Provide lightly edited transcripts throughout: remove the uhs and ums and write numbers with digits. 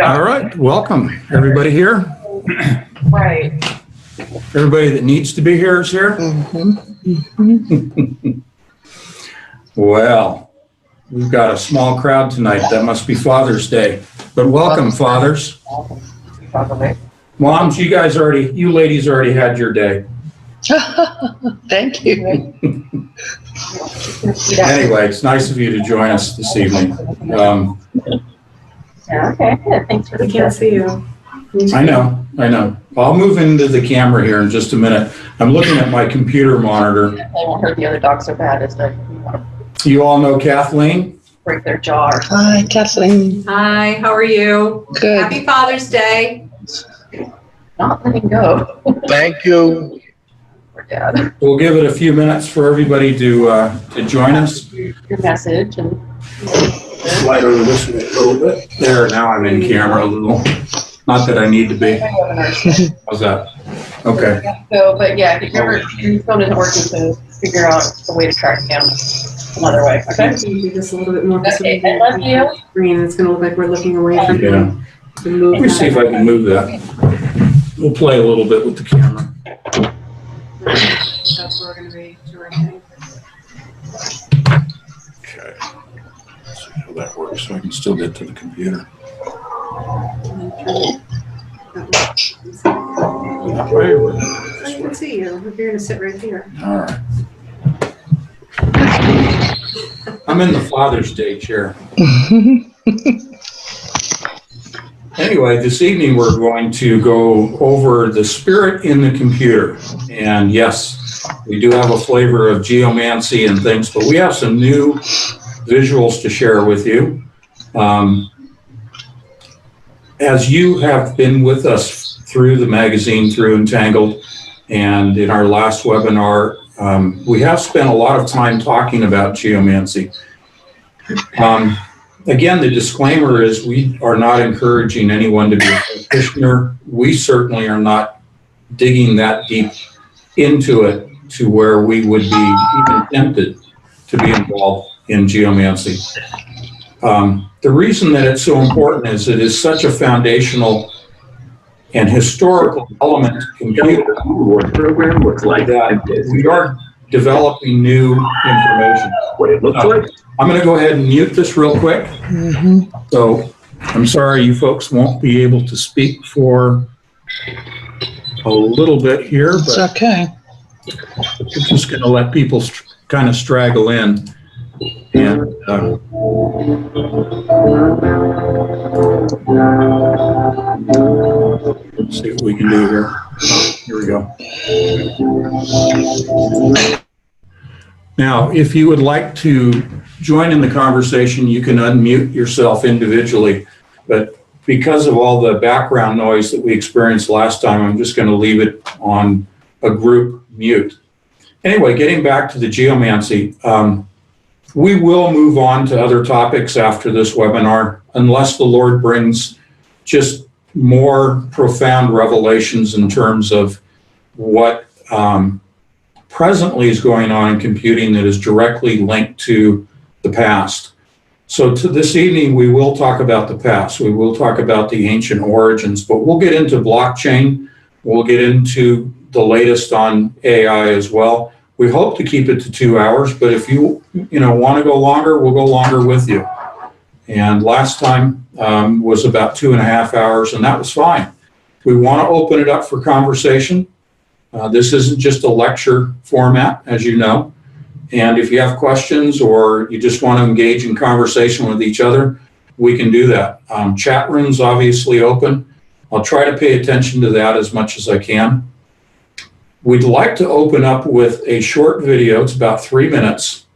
All right, welcome. Everybody here? Right. Everybody that needs to be here is here? Well, we've got a small crowd tonight. That must be Father's Day. But welcome, fathers. Moms, you ladies already had your day. Thank you. Anyway, it's nice of you to join us this evening. Yeah, okay, good. Thanks for the We can't see you. I know. I'll move into the camera here in just a minute. I'm looking at my computer monitor. They won't hurt the other dogs so bad as they You all know Kathleen? break their jaw or something. Hi, Kathleen. Hi, how are you? Good. Happy Father's Day. Not letting go. Thank you. Poor dad. We'll give it a few minutes for everybody to join us. Your message and. Slide over this way a little bit. There, now I'm in camera a little. Not that I need to be. How's that? Okay. So, but yeah, if your phone isn't working, to figure out a way to track it down another way, okay? Can you do this a little bit more? Okay, I love you. Green, it's gonna look like we're looking away from Yeah. you. Move Let me see if I can move that. We'll play a little bit with the camera. That's where we're gonna be directing. Okay. Let's see how that works so I can still get to the computer. And then turn it that way. That way or I this can way? see you, if you're gonna sit right here. All right. I'm in the Father's Day chair. Anyway, this evening we're going to go over the spirit in the computer. And yes, we do have a flavor of geomancy and things, but we have some new visuals to share with you. As you have been with us through the magazine, through Entangled, and in our last webinar, we have spent a lot of time talking about geomancy. Again, the disclaimer is we are not encouraging anyone to be a practitioner. We certainly are not digging that deep into it to where we would be even tempted to be involved in geomancy. The reason that it's so important is it is such a foundational and historical element to computer Program looks like that we are developing new information. what it looks like. I'm going to go ahead and mute this real quick. So I'm sorry you folks won't be able to speak for a little bit here, It's but okay. we're just going to let people kind of straggle in. And let's see what we can do here. Oh, here we go. Now, if you would like to join in the conversation, you can unmute yourself individually. But because of all the background noise that we experienced last time, I'm just going to leave it on a group mute. Anyway, getting back to the geomancy, we will move on to other topics after this webinar, unless the Lord brings just more profound revelations in terms of what presently is going on in computing that is directly linked to the past. So to this evening, we will talk about the past. We will talk about the ancient origins, but we'll get into blockchain. We'll get into the latest on AI as well. We hope to keep it to 2 hours, but if you want to go longer, we'll go longer with you. And last time was about 2.5 hours, and that was fine. We want to open it up for conversation. This isn't just a lecture format, as you know. And if you have questions or you just want to engage in conversation with each other, we can do that. Chat room's obviously open. I'll try to pay attention to that as much as I can. We'd like to open up with a short video. It's about 3 minutes.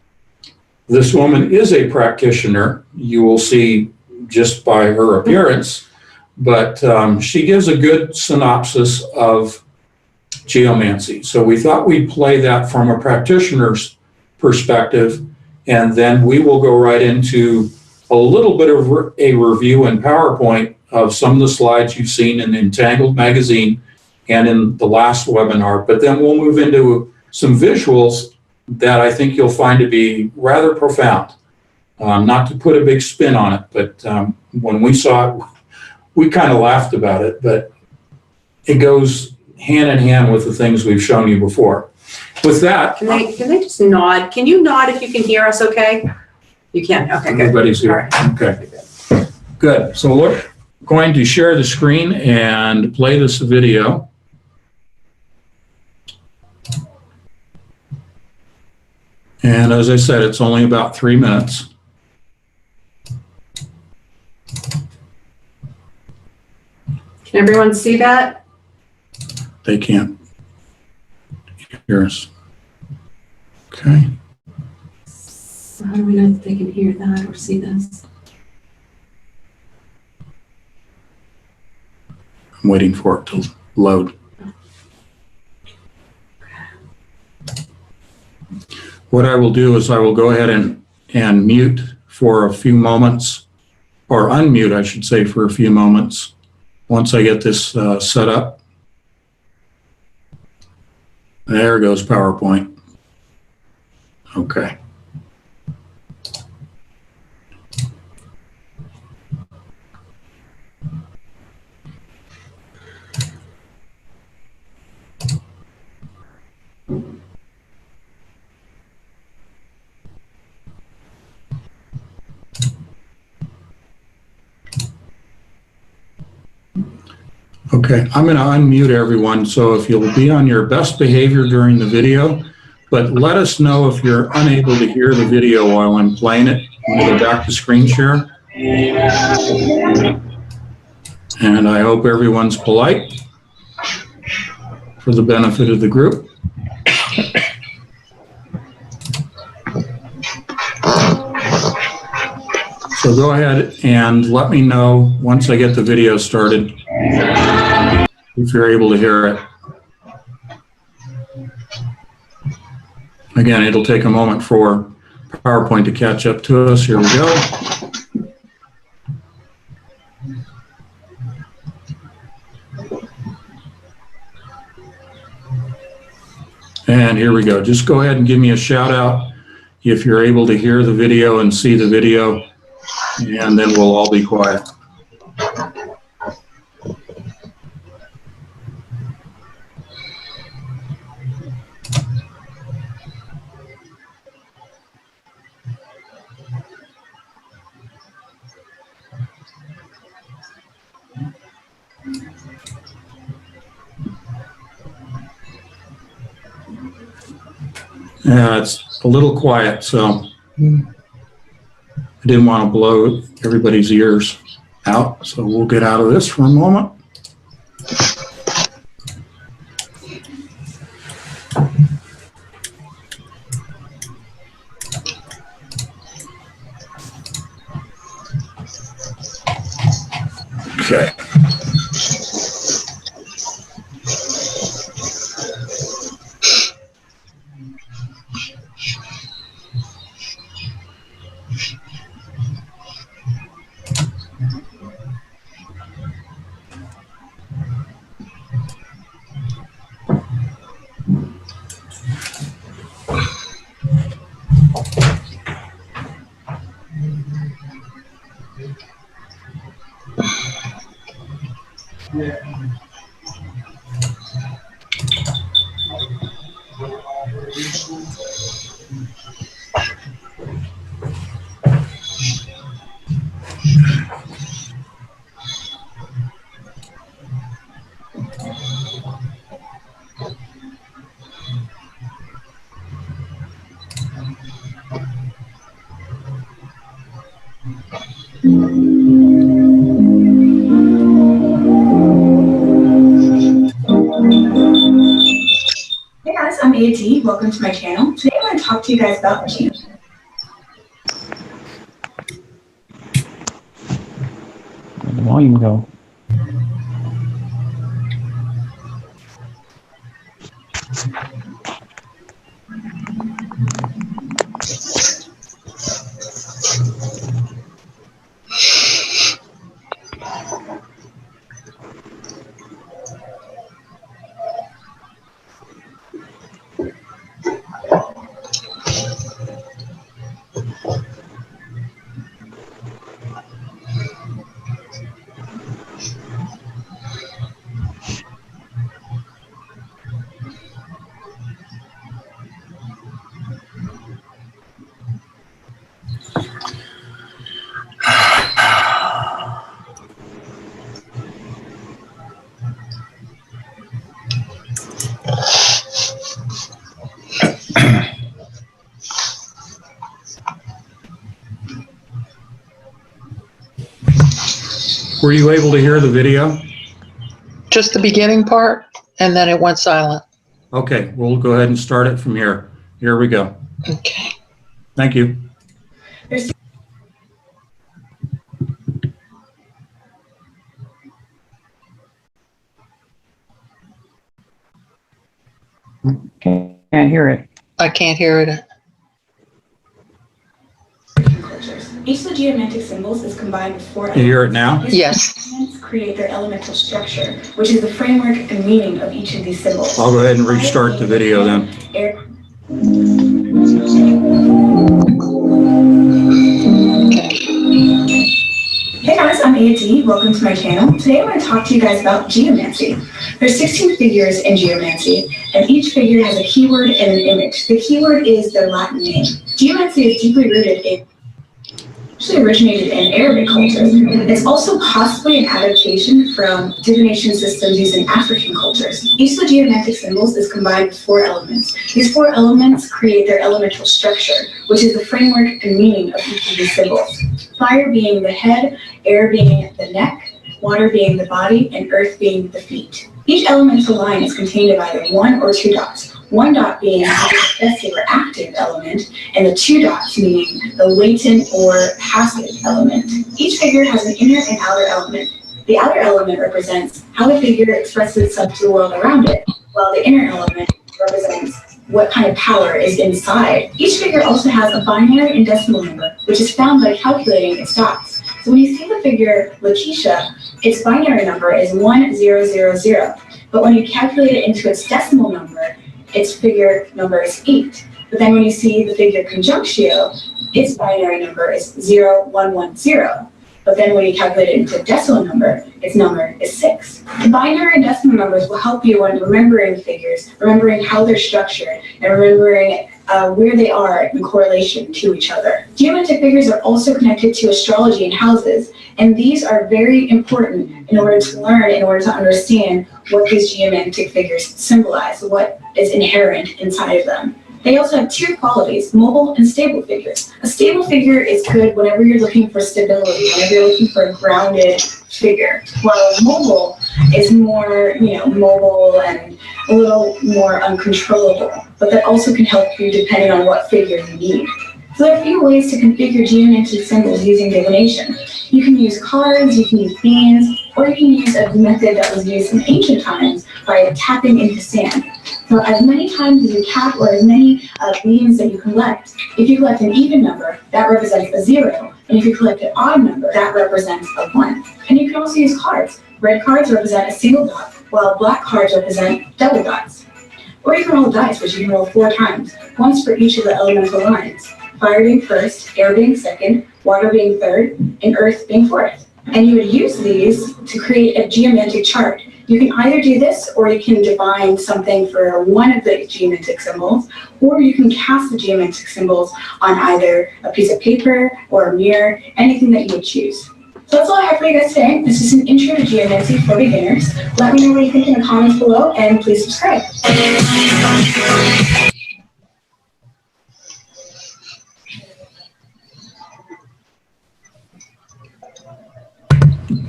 This woman is a practitioner. You will see just by her appearance, but she gives a good synopsis of geomancy. So we thought we'd play that from a practitioner's perspective, and then we will go right into a little bit of a review in PowerPoint of some of the slides you've seen in the Entangled magazine and in the last webinar, but then we'll move into some visuals that I think you'll find to be rather profound. Not to put a big spin on it, but when we saw it, we kind of laughed about it, but it goes hand in hand with the things we've shown you before. With that, Can they just nod? Can you nod if you can hear us okay? You can, okay, good. everybody's All here. right. Okay, good. So we're going to share the screen and play this video. And as I said, it's only about 3 minutes. Can everyone see that? They can't hear us. Okay. So how do we know if they can hear that or see this? I'm waiting for it to load. What I will do is I will go ahead and mute for a few moments, or unmute, I should say, for a few moments once I get this set up. There goes PowerPoint. Okay. Okay, I'm going to unmute everyone, so if you'll be on your best behavior during the video, but let us know if you're unable to hear the video while I'm playing it. I'm going to go back to screen share. And I hope everyone's polite for the benefit of the group. So go ahead and let me know once I get the video started if you're able to hear it. Again, it'll take a moment for PowerPoint to catch up to us. Here we go. And here we go. Just go ahead and give me a shout out if you're able to hear the video and see the video, and then we'll all be quiet. Yeah, it's a little quiet, so I didn't want to blow everybody's ears out, so we'll get out of this for a moment. Okay. Hey guys, I'm AT. Welcome to my channel. Today I'm going to talk to you guys about machines. Where'd the volume go? Were you able to hear the video? Just the beginning part, and then it went silent. Okay, we'll go ahead and start it from here. Here we go. Okay. Thank you. Can't hear it. I can't hear it. Cultures. Each of the geomantic symbols is combined with four Can you hear it now? These Yes. elements create their elemental structure, which is the framework and meaning of each of these symbols. I'll go ahead and restart the video then. Air- Okay. Hey guys, I'm A.T. Welcome to my channel. Today I'm going to talk to you guys about geomancy. There's 16 figures in geomancy, and each figure has a keyword and an image. The keyword is their Latin name. Geomancy is deeply rooted in actually originated in Arabic cultures. It's also possibly an adaptation from divination systems used in African cultures. Each of the geomantic symbols is combined with four elements. These four elements create their elemental structure, which is the framework and meaning of each of these symbols. Fire being the head, air being the neck, water being the body, and earth being the feet. Each elemental line is contained of either one or two dots. One dot being the passive or active element, and the two dots meaning the latent or passive element. Each figure has an inner and outer element. The outer element represents how the figure expresses itself to the world around it, while the inner element represents what kind of power is inside. Each figure also has a binary and decimal number, which is found by calculating its dots. So when you see the figure Lakeisha, its binary number is 1000, but when you calculate it into its decimal number, its figure number is 8. But then when you see the figure Conjunctio, its binary number is 0110. But then when you calculate it into a decimal number, its number is 6. The binary and decimal numbers will help you when remembering figures, remembering how they're structured, and remembering where they are in correlation to each other. Geometric figures are also connected to astrology and houses, and these are very important in order to learn, in order to understand what these geometric figures symbolize, what is inherent inside of them. They also have two qualities, mobile and stable figures. A stable figure is good whenever you're looking for stability, whenever you're looking for a grounded figure, while mobile is more, mobile and a little more uncontrollable, but that also can help you depending on what figure you need. So there are a few ways to configure geomantic symbols using divination. You can use cards, you can use beans, or you can use a method that was used in ancient times by tapping into sand. So as many times as you tap or as many beans that you collect, if you collect an even number, that represents a 0. And if you collect an odd number, that represents a 1. And you can also use cards. Red cards represent a single dot, while black cards represent double dots. Or you can roll dice, which you can roll 4 times, once for each of the elemental lines. Fire being first, air being second, water being third, and earth being fourth. And you would use these to create a geomantic chart. You can either do this, or you can divine something for one of the geomantic symbols, or you can cast the geomantic symbols on either a piece of paper or a mirror, anything that you would choose. So that's all I have for you guys today. This is an intro to geomancy for beginners. Let me know what you think in the comments below, and please subscribe.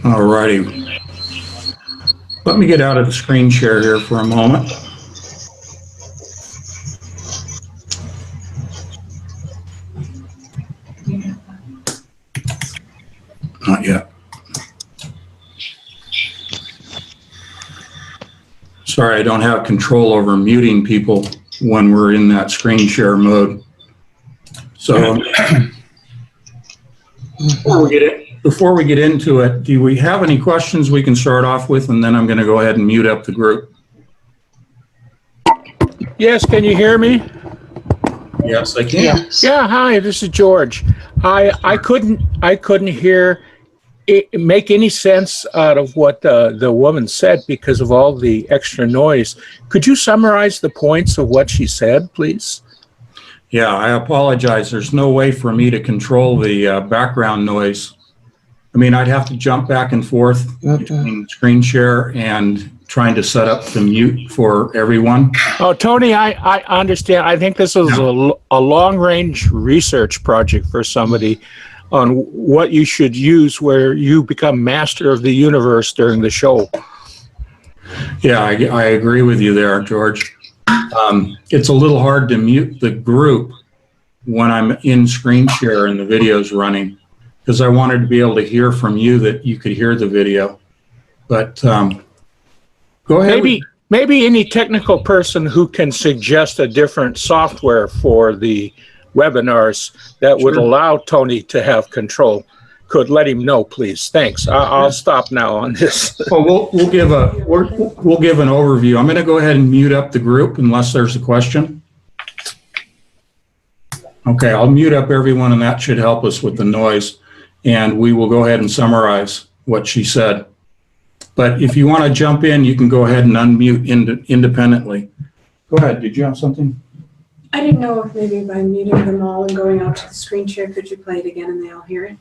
All righty. Let me get out of the screen share here for a moment. Not yet. Sorry, I don't have control over muting people when we're in that screen share mode. So before we get into it, do we have any questions we can start off with? And then I'm going to go ahead and mute up the group. Yes, can you hear me? Yes, I can. Yes. Yeah, hi, this is George. I couldn't hear it make any sense out of what the woman said because of all the extra noise. Could you summarize the points of what she said, please? Yeah, I apologize. There's no way for me to control the background noise. I mean, I'd have to jump back and forth between screen share and trying to set up the mute for everyone. Oh, Tony, I understand. I think this is a long-range research project for somebody. on what you should use where you become master of the universe during the show. Yeah, I agree with you there, George. It's a little hard to mute the group when I'm in screen share and the video's running, because I wanted to be able to hear from you that you could hear the video. But go ahead. Maybe any technical person who can suggest a different software for the webinars that would Sure. allow Tony to have control could let him know, please. Thanks. I'll stop now on this. Well, we'll give an overview. I'm going to go ahead and mute up the group unless there's a question. Okay, I'll mute up everyone, and that should help us with the noise. And we will go ahead and summarize what she said. But if you want to jump in, you can go ahead and unmute independently. Go ahead. Did you have something? I didn't know if maybe by muting them all and going out to the screen share, could you play it again and they all hear it?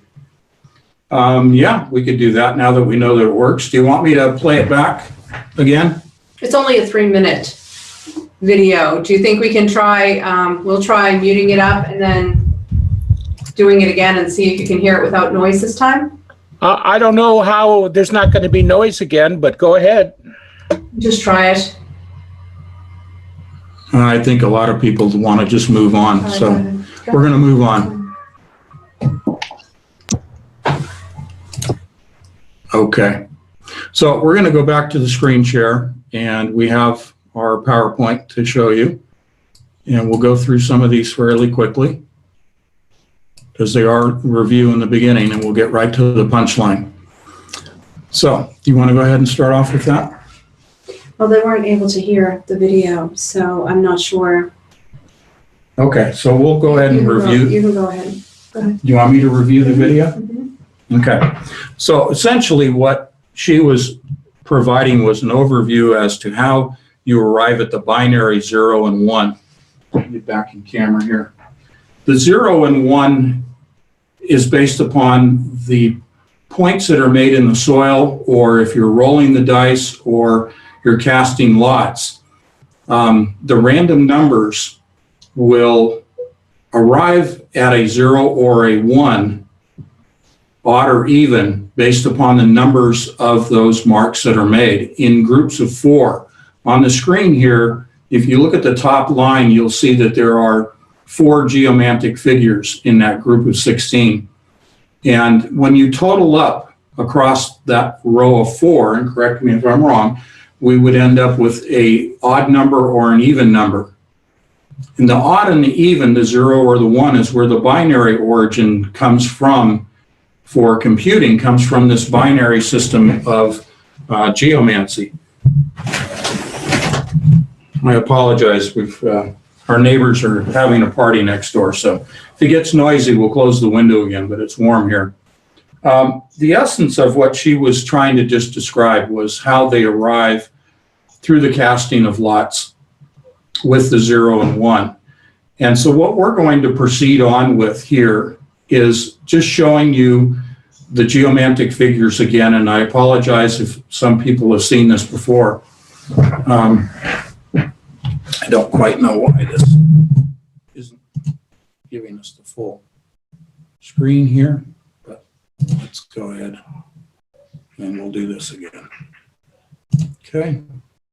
Yeah, we could do that now that we know that it works. Do you want me to play it back again? It's only a 3-minute video. Do you think we can try, we'll try muting it up and then doing it again and see if you can hear it without noise this time? I don't know how there's not going to be noise again, but go ahead. Just try it. I think a lot of people want to just move on, so we're going to move on. Okay, so we're going to go back to the screen share, and we have our PowerPoint to show you, and we'll go through some of these fairly quickly because they are review in the beginning, and we'll get right to the punchline. So, do you want to go ahead and start off with that? Well, they weren't able to hear the video, so I'm not sure. Okay, so we'll go ahead and review. You can go ahead. Go ahead. Do you want me to review the video? Mhm. Okay. So essentially what she was providing was an overview as to how you arrive at the binary 0 and 1. Let me get back in camera here. The 0 and 1 is based upon the points that are made in the soil, or if you're rolling the dice or you're casting lots. The random numbers will arrive at a 0 or a 1, odd or even, based upon the numbers of those marks that are made in groups of 4. On the screen here, if you look at the top line, you'll see that there are 4 geomantic figures in that group of 16. And when you total up across that row of 4, and correct me if I'm wrong, we would end up with a odd number or an even number. And the odd and the even, the 0 or the 1, is where the binary origin comes from for computing, comes from this binary system of geomancy. I apologize. Our neighbors are having a party next door, so if it gets noisy, we'll close the window again, but it's warm here. The essence of what she was trying to just describe was how they arrive through the casting of lots with the 0 and 1. And so what we're going to proceed on with here is just showing you the geomantic figures again, and I apologize if some people have seen this before. I don't quite know why this isn't giving us the full screen here, but let's go ahead and we'll do this again. Okay,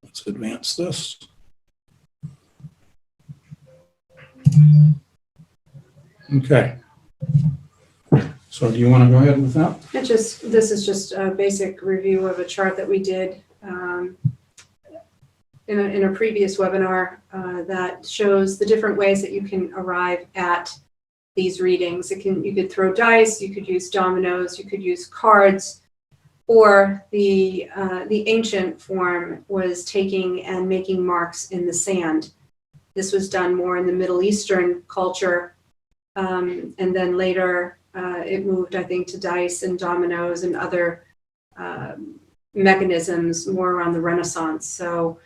let's advance this. Okay. So do you want to go ahead with that? This is just a basic review of a chart that we did in a previous webinar that shows the different ways that you can arrive at these readings. You could throw dice, you could use dominoes, you could use cards, or the ancient form was taking and making marks in the sand. This was done more in the Middle Eastern culture, and then later it moved, I think, to dice and dominoes and other mechanisms more around the Renaissance. So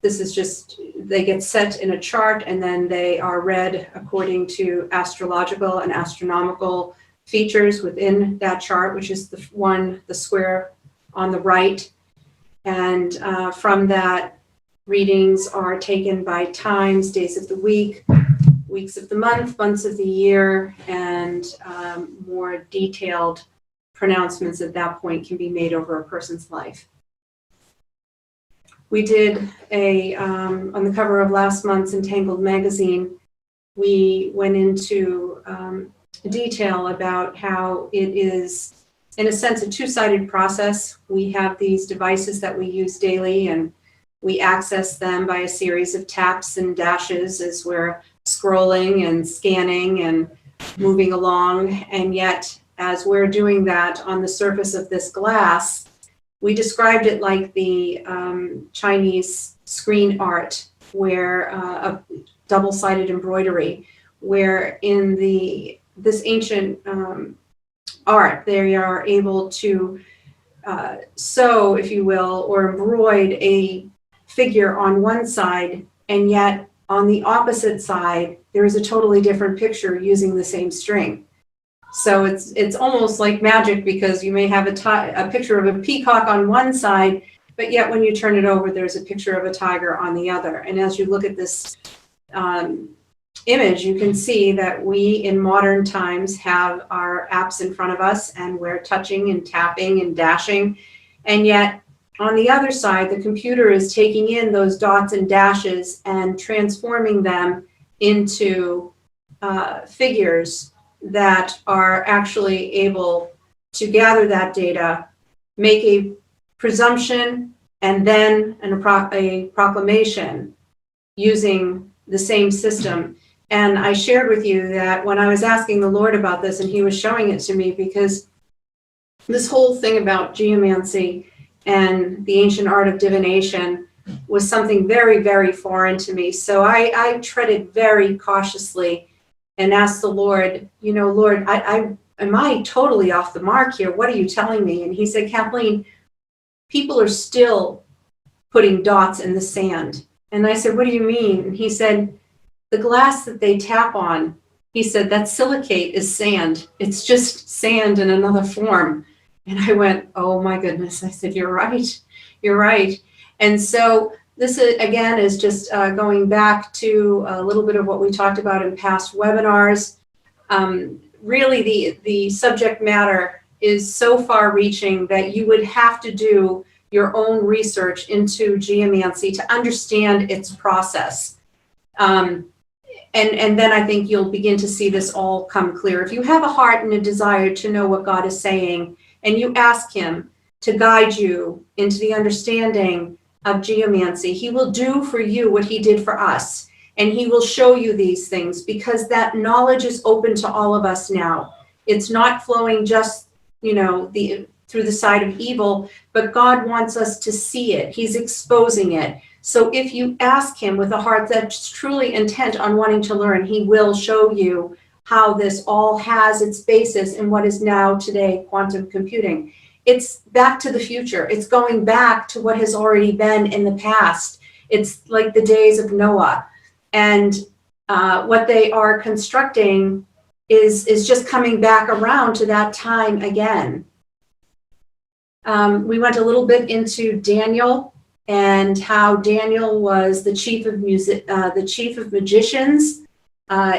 this is just, they get set in a chart and then they are read according to astrological and astronomical features within that chart, which is the square on the right. And from that, readings are taken by times, days of the week, weeks of the month, months of the year, and more detailed pronouncements at that point can be made over a person's life. We did on the cover of last month's Entangled magazine, we went into detail about how it is, in a sense, a two-sided process. We have these devices that we use daily, and we access them by a series of taps and dashes as we're scrolling and scanning and moving along. And yet, as we're doing that on the surface of this glass, we described it like the Chinese screen art, where a double-sided embroidery, where in this ancient art, they are able to sew, if you will, or embroid a figure on one side, and yet on the opposite side, there is a totally different picture using the same string. So it's almost like magic, because you may have a picture of a peacock on one side, but yet when you turn it over, there's a picture of a tiger on the other. And as you look at this image, you can see that we in modern times have our apps in front of us, and we're touching and tapping and dashing. And yet on the other side, the computer is taking in those dots and dashes and transforming them into figures that are actually able to gather that data, make a presumption, and then a proclamation using the same system. And I shared with you that when I was asking the Lord about this, and he was showing it to me, because this whole thing about geomancy and the ancient art of divination was something very, very foreign to me. So I treaded very cautiously and asked the Lord, Lord, am I totally off the mark here? What are you telling me? And he said, Kathleen, people are still putting dots in the sand. And I said, what do you mean? And he said, the glass that they tap on, he said, that silicate is sand. It's just sand in another form. And I went, oh my goodness. I said, you're right. You're right. And so this, again, is just going back to a little bit of what we talked about in past webinars. Really, the subject matter is so far-reaching that you would have to do your own research into geomancy to understand its process. And then I think you'll begin to see this all come clear. If you have a heart and a desire to know what God is saying, and you ask him to guide you into the understanding of geomancy, he will do for you what he did for us. And he will show you these things, because that knowledge is open to all of us now. It's not flowing just, through the side of evil, but God wants us to see it. He's exposing it. So if you ask him with a heart that's truly intent on wanting to learn, he will show you how this all has its basis in what is now today quantum computing. It's back to the future. It's going back to what has already been in the past. It's like the days of Noah. And what they are constructing is just coming back around to that time again. We went a little bit into Daniel, and how Daniel was the chief of magicians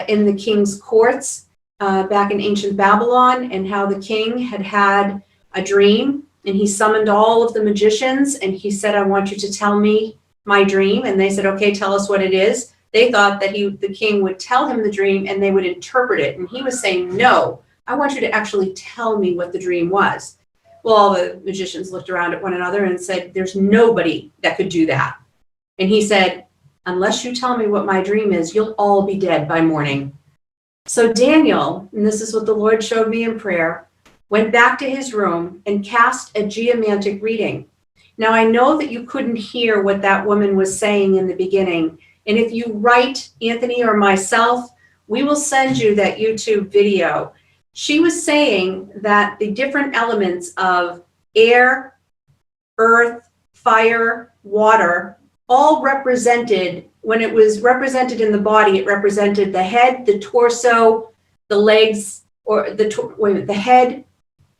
in the king's courts back in ancient Babylon, and how the king had a dream, and he summoned all of the magicians, and he said, I want you to tell me my dream. And they said, okay, tell us what it is. They thought that the king would tell him the dream and they would interpret it. And he was saying, no, I want you to actually tell me what the dream was. Well, all the magicians looked around at one another and said, there's nobody that could do that. And he said, unless you tell me what my dream is, you'll all be dead by morning. So Daniel, and this is what the Lord showed me in prayer, went back to his room and cast a geomantic reading. Now, I know that you couldn't hear what that woman was saying in the beginning. And if you write Anthony or myself, we will send you that YouTube video. She was saying that the different elements of air, earth, fire, water, all represented, when it was represented in the body, it represented the head, the torso, the legs, or the head,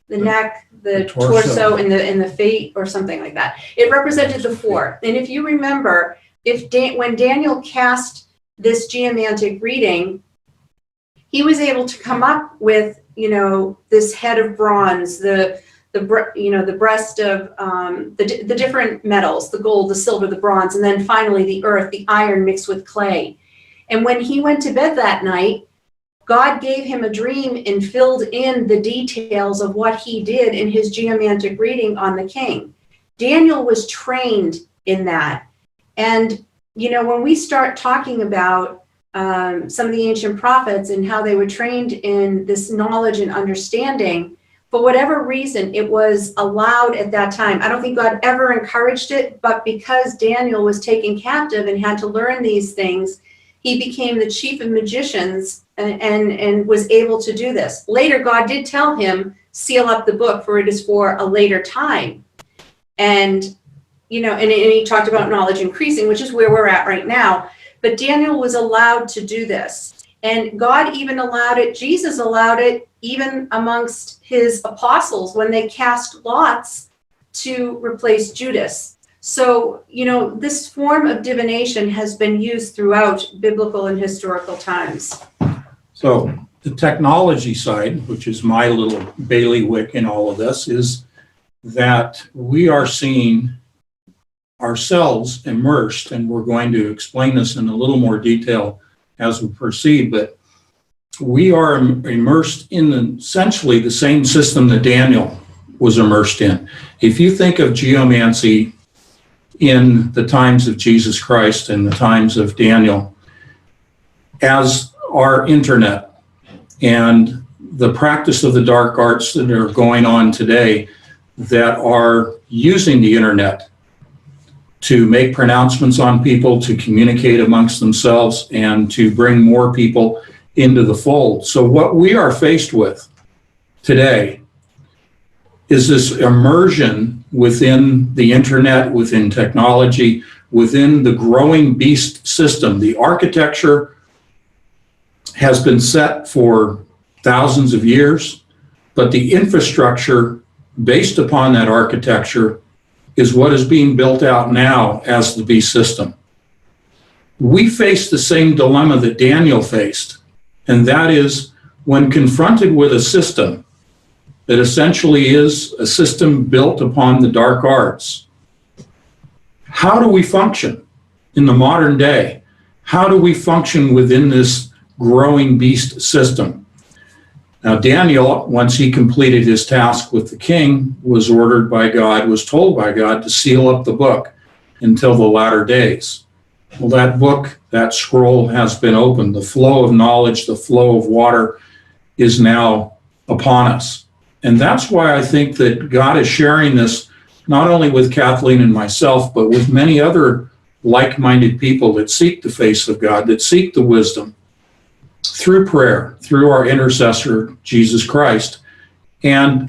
the neck, the torso, and the feet, or something like that. It represented the four. And if you remember, when Daniel cast this geomantic reading, he was able to come up with, this head of bronze, the breast of the different metals, the gold, the silver, the bronze, and then finally the earth, the iron mixed with clay. And when he went to bed that night, God gave him a dream and filled in the details of what he did in his geomantic reading on the king. Daniel was trained in that. And, when we start talking about some of the ancient prophets and how they were trained in this knowledge and understanding, for whatever reason, it was allowed at that time. I don't think God ever encouraged it, but because Daniel was taken captive and had to learn these things, he became the chief of magicians and was able to do this. Later, God did tell him, seal up the book, for it is for a later time. And, and he talked about knowledge increasing, which is where we're at right now. But Daniel was allowed to do this. And God even allowed it, Jesus allowed it, even amongst his apostles when they cast lots to replace Judas. So, this form of divination has been used throughout biblical and historical times. So the technology side, which is my little bailiwick in all of this, is that we are seeing ourselves immersed, and we're going to explain this in a little more detail as we proceed, but we are immersed in essentially the same system that Daniel was immersed in. If you think of geomancy in the times of Jesus Christ and the times of Daniel as our internet and the practice of the dark arts that are going on today that are using the internet to make pronouncements on people, to communicate amongst themselves, and to bring more people into the fold. So what we are faced with today is this immersion within the internet, within technology, within the growing beast system. The architecture has been set for thousands of years, but the infrastructure based upon that architecture is what is being built out now as the beast system. We face the same dilemma that Daniel faced, and that is when confronted with a system that essentially is a system built upon the dark arts. How do we function in the modern day? How do we function within this growing beast system? Now, Daniel, once he completed his task with the king, was ordered by God, was told by God to seal up the book until the latter days. Well, that book, that scroll has been opened. The flow of knowledge, the flow of water is now upon us. And that's why I think that God is sharing this not only with Kathleen and myself, but with many other like-minded people that seek the face of God, that seek the wisdom through prayer, through our intercessor, Jesus Christ, and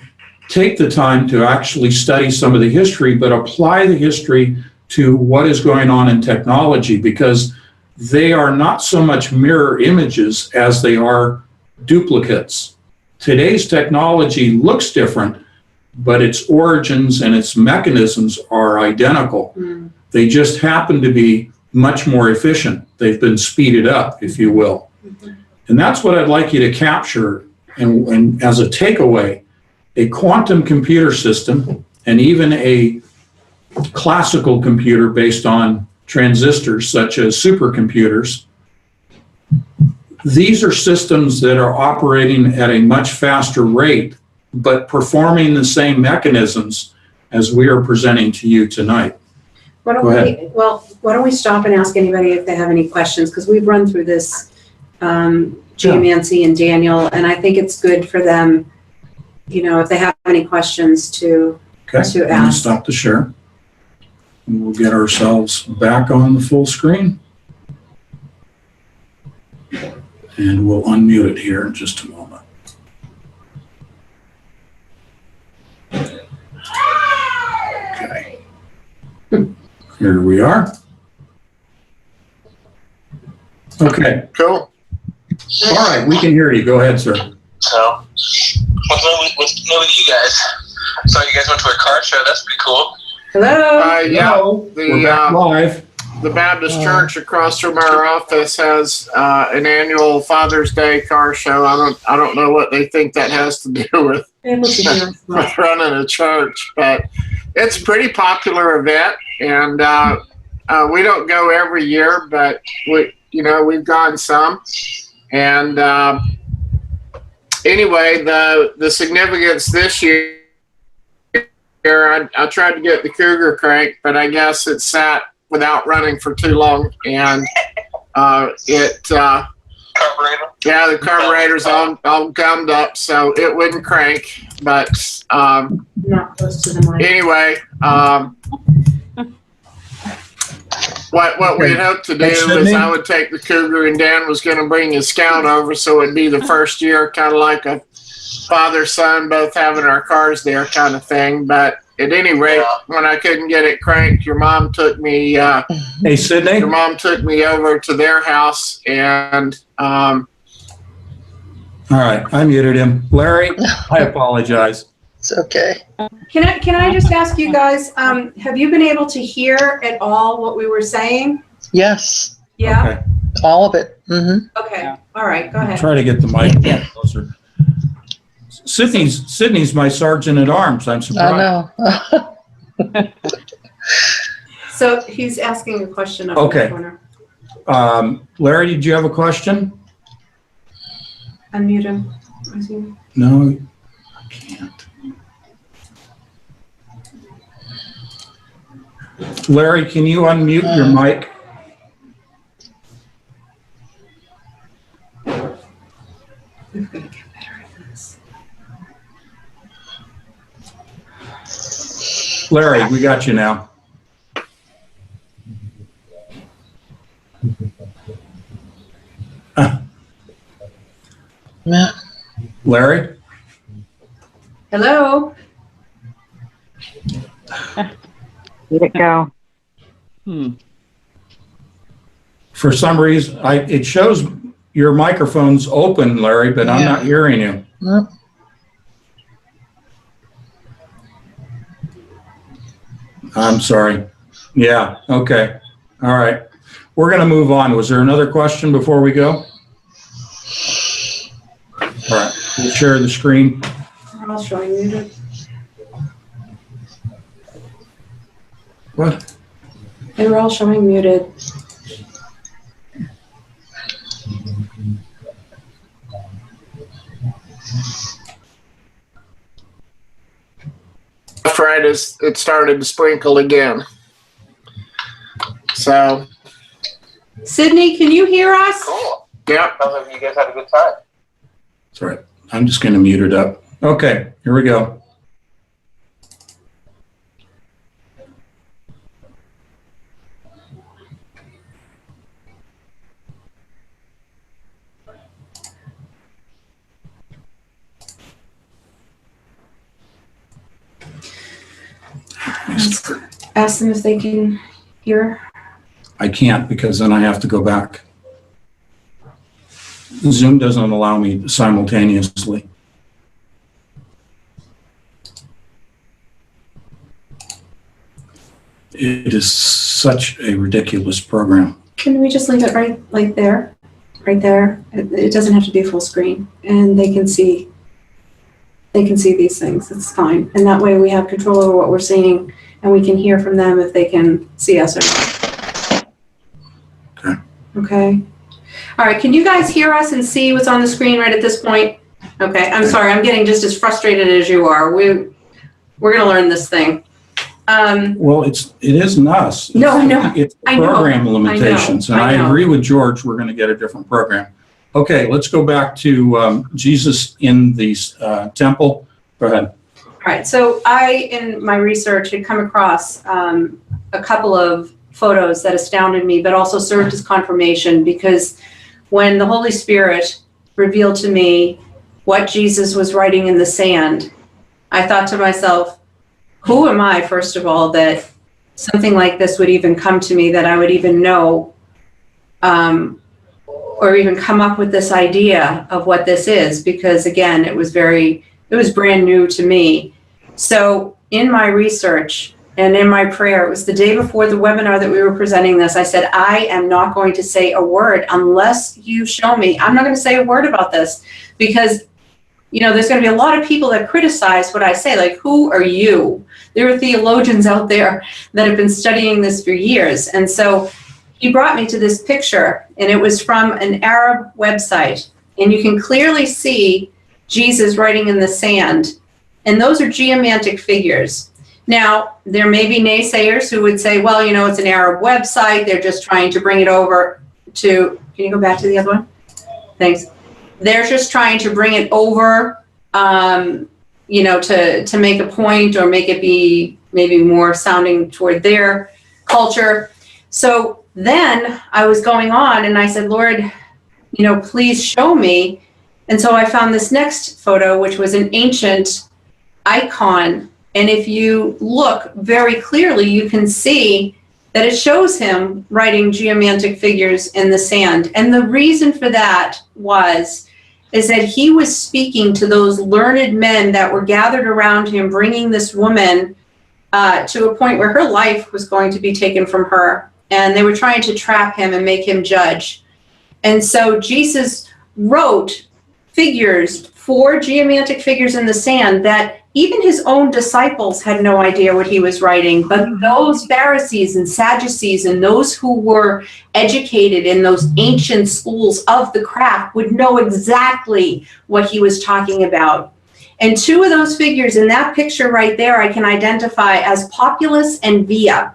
take the time to actually study some of the history, but apply the history to what is going on in technology, because they are not so much mirror images as they are duplicates. Today's technology looks different, but its origins and its mechanisms are identical. They just happen to be much more efficient. They've been speeded up, if you will. And that's what I'd like you to capture. And as a takeaway, a quantum computer system and even a classical computer based on transistors such as supercomputers, these are systems that are operating at a much faster rate, but performing the same mechanisms as we are presenting to you tonight. Why don't we stop and ask anybody if they have any questions, because we've run through this geomancy and Daniel, and I think it's good for them, if they have any questions to Okay, I'm gonna ask. stop the share. And we'll get ourselves back on the full screen. And we'll unmute it here in just a moment. Okay. Here we are. Okay. Cool. All right, we can hear you. Go ahead, sir. So, what's new with you guys? So you guys went to a car show. That's pretty cool. Hello. Yeah. We're back live. the Baptist church across from our office has an annual Father's Day car show. I don't know what they think that has to do with with running a church, but it's a pretty popular event, and we don't go every year, but we've gone some. And anyway, the significance this year, I tried to get the Cougar crank, but I guess it sat without running for too long, and the carburetor's all gummed up, so it wouldn't crank. But Not close to the mic. anyway, what we had hoped to do Hey, is Sydney? I would take the Cougar, and Dan was going to bring his Scout over, so it'd be the first year, kind of like a father-son, both having our cars there kind of thing. But at any rate, when I couldn't get it cranked, your mom took me Hey, Sydney? over to their house, and All right, I muted him. Larry, I apologize. It's okay. Can I just ask you guys, have you been able to hear at all what we were saying? Yes, Yeah? Okay. all of it. Mm-hmm. Okay, all right, go ahead. Try to get the mic a little closer. Sydney's my sergeant at arms. I'm surprised. I know. So he's asking a question up in Okay. the corner. Larry, did you have a question? Unmute him. Is he- No, I can't. Larry, can you unmute your mic? We've got to get better at this. Larry, we got you now. Yeah. Larry? Hello? Let it go. For some reason, it shows your microphone's open, Larry, but I'm not hearing you. Nope. I'm sorry. Yeah, okay. All right. We're going to move on. Was there another question before we go? All right, we'll share the screen. We're all showing muted. What? They were all showing muted. right as it started to sprinkle again. So, Sydney, can you hear us? Cool. yep. Sounds like you guys had a good time. That's all right. I'm just going to mute it up. Okay, here we go. Ask them if they can hear. I can't because then I have to go back. Zoom doesn't allow me simultaneously. It is such a ridiculous program. Can we just leave it right there? Right there. It doesn't have to be full screen, and they can see these things. It's fine. And that way we have control over what we're seeing, and we can hear from them if they can see us or not. Okay. Okay. All right. Can you guys hear us and see what's on the screen right at this point? Okay. I'm sorry. I'm getting just as frustrated as you are. We're going to learn this thing. Well, it isn't us. No, I know. It's I know. program limitations, and I know. I agree with George. We're going to get a different program. Okay, let's go back to Jesus in the temple. Go ahead. All right. So I, in my research, had come across a couple of photos that astounded me, but also served as confirmation, because when the Holy Spirit revealed to me what Jesus was writing in the sand, I thought to myself, who am I, first of all, that something like this would even come to me, that I would even know or even come up with this idea of what this is? Because again, it was brand new to me. So in my research, and in my prayer, it was the day before the webinar that we were presenting this, I said, I am not going to say a word unless you show me. I'm not going to say a word about this because, you know, there's going to be a lot of people that criticize what I say, like, who are you? There are theologians out there that have been studying this for years. And so he brought me to this picture, and it was from an Arab website, and you can clearly see Jesus writing in the sand, and those are geomantic figures. Now, there may be naysayers who would say, well, you know, it's an Arab website, they're just trying to bring it over to, can you go back to the other one? Thanks. They're just trying to bring it over, you know, to make a point or make it be maybe more sounding toward their culture. So then I was going on and I said, Lord, you know, please show me. And so I found this next photo, which was an ancient icon. And if you look very clearly, you can see that it shows him writing geomantic figures in the sand. And the reason for that is that he was speaking to those learned men that were gathered around him, bringing this woman to a point where her life was going to be taken from her. And they were trying to trap him and make him judge. And so Jesus wrote figures, 4 geomantic figures in the sand that even his own disciples had no idea what he was writing. But those Pharisees and Sadducees and those who were educated in those ancient schools of the craft would know exactly what he was talking about. And 2 of those figures in that picture right there, I can identify as Populus and Via,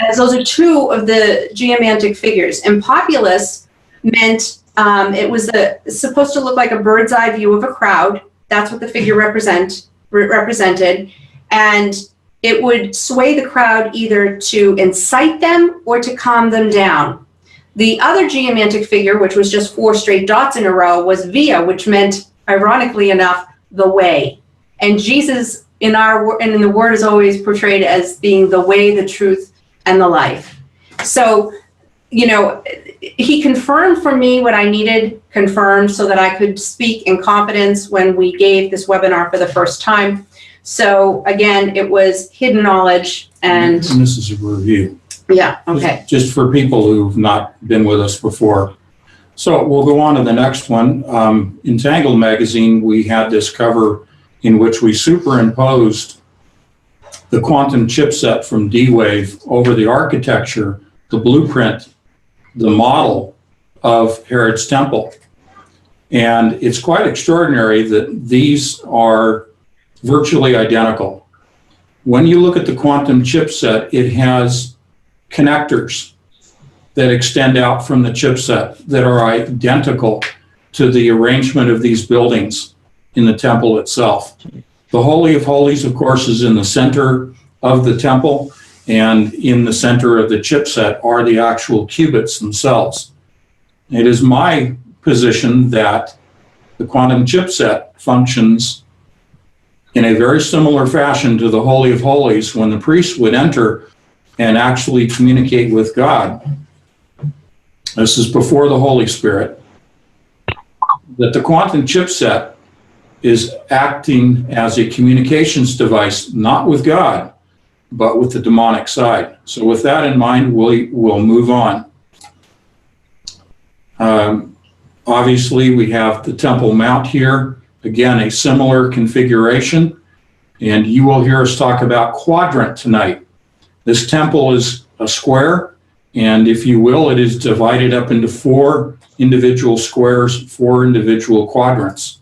as those are 2 of the geomantic figures. And Populus meant it was supposed to look like a bird's eye view of a crowd. That's what the figure represented. And it would sway the crowd either to incite them or to calm them down. The other geomantic figure, which was just 4 straight dots in a row, was Via, which meant, ironically enough, the way. And Jesus in the word is always portrayed as being the way, the truth, and the life. So, you know, he confirmed for me what I needed confirmed so that I could speak in confidence when we gave this webinar for the first time. So again, it was hidden knowledge and this is a review. Yeah, okay. Just for people who've not been with us before. So we'll go on to the next one. Entangled magazine, we had this cover in which we superimposed the quantum chipset from D-Wave over the architecture, the blueprint, the model of Herod's Temple. And it's quite extraordinary that these are virtually identical. When you look at the quantum chipset, it has connectors that extend out from the chipset that are identical to the arrangement of these buildings in the temple itself. The Holy of Holies, of course, is in the center of the temple, and in the center of the chipset are the actual qubits themselves. It is my position that the quantum chipset functions in a very similar fashion to the Holy of Holies when the priest would enter and actually communicate with God. This is before the Holy Spirit. That the quantum chipset is acting as a communications device, not with God, but with the demonic side. So with that in mind, we'll move on. Obviously, we have the Temple Mount here. Again, a similar configuration. And you will hear us talk about quadrant tonight. This temple is a square, and if you will, it is divided up into 4 individual squares, 4 individual quadrants.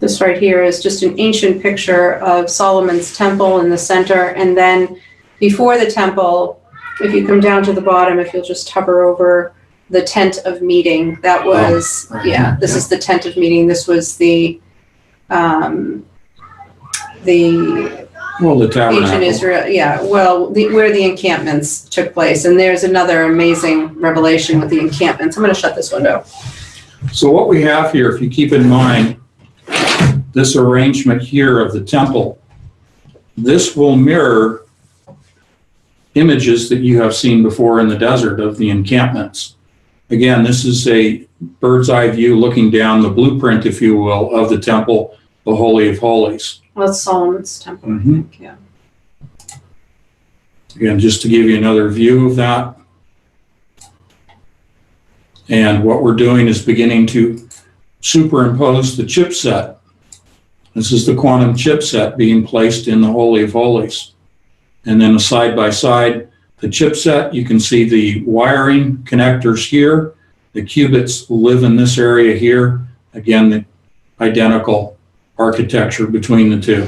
This right here is just an ancient picture of Solomon's temple in the center. And then before the temple, if you come down to the bottom, if you'll just hover over the tent of meeting, that was, yeah, this is the tent of meeting. This was the tabernacle. ancient Israel, yeah, well, where the encampments took place. And there's another amazing revelation with the encampments. I'm going to shut this window. So what we have here, if you keep in mind, this arrangement here of the temple, this will mirror images that you have seen before in the desert of the encampments. Again, this is a bird's eye view looking down the blueprint, if you will, of the temple. The the Holy of Holies. Well, it's Solomon's temple. Mhm. Yeah. Again, just to give you another view of that. And what we're doing is beginning to superimpose the chipset. This is the quantum chipset being placed in the Holy of Holies. And then side by side, the chipset, you can see the wiring connectors here. The qubits live in this area here. Again, the identical architecture between the two.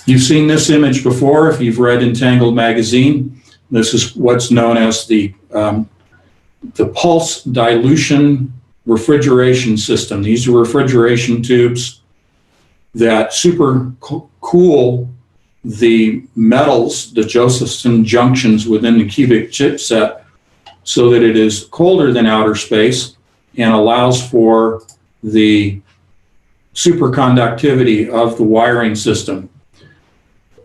You've seen this image before if you've read Entangled magazine. This is what's known as the pulse dilution refrigeration system. These are refrigeration tubes that super cool the metals, the Josephson junctions within the cubic chipset, so that it is colder than outer space and allows for the superconductivity of the wiring system.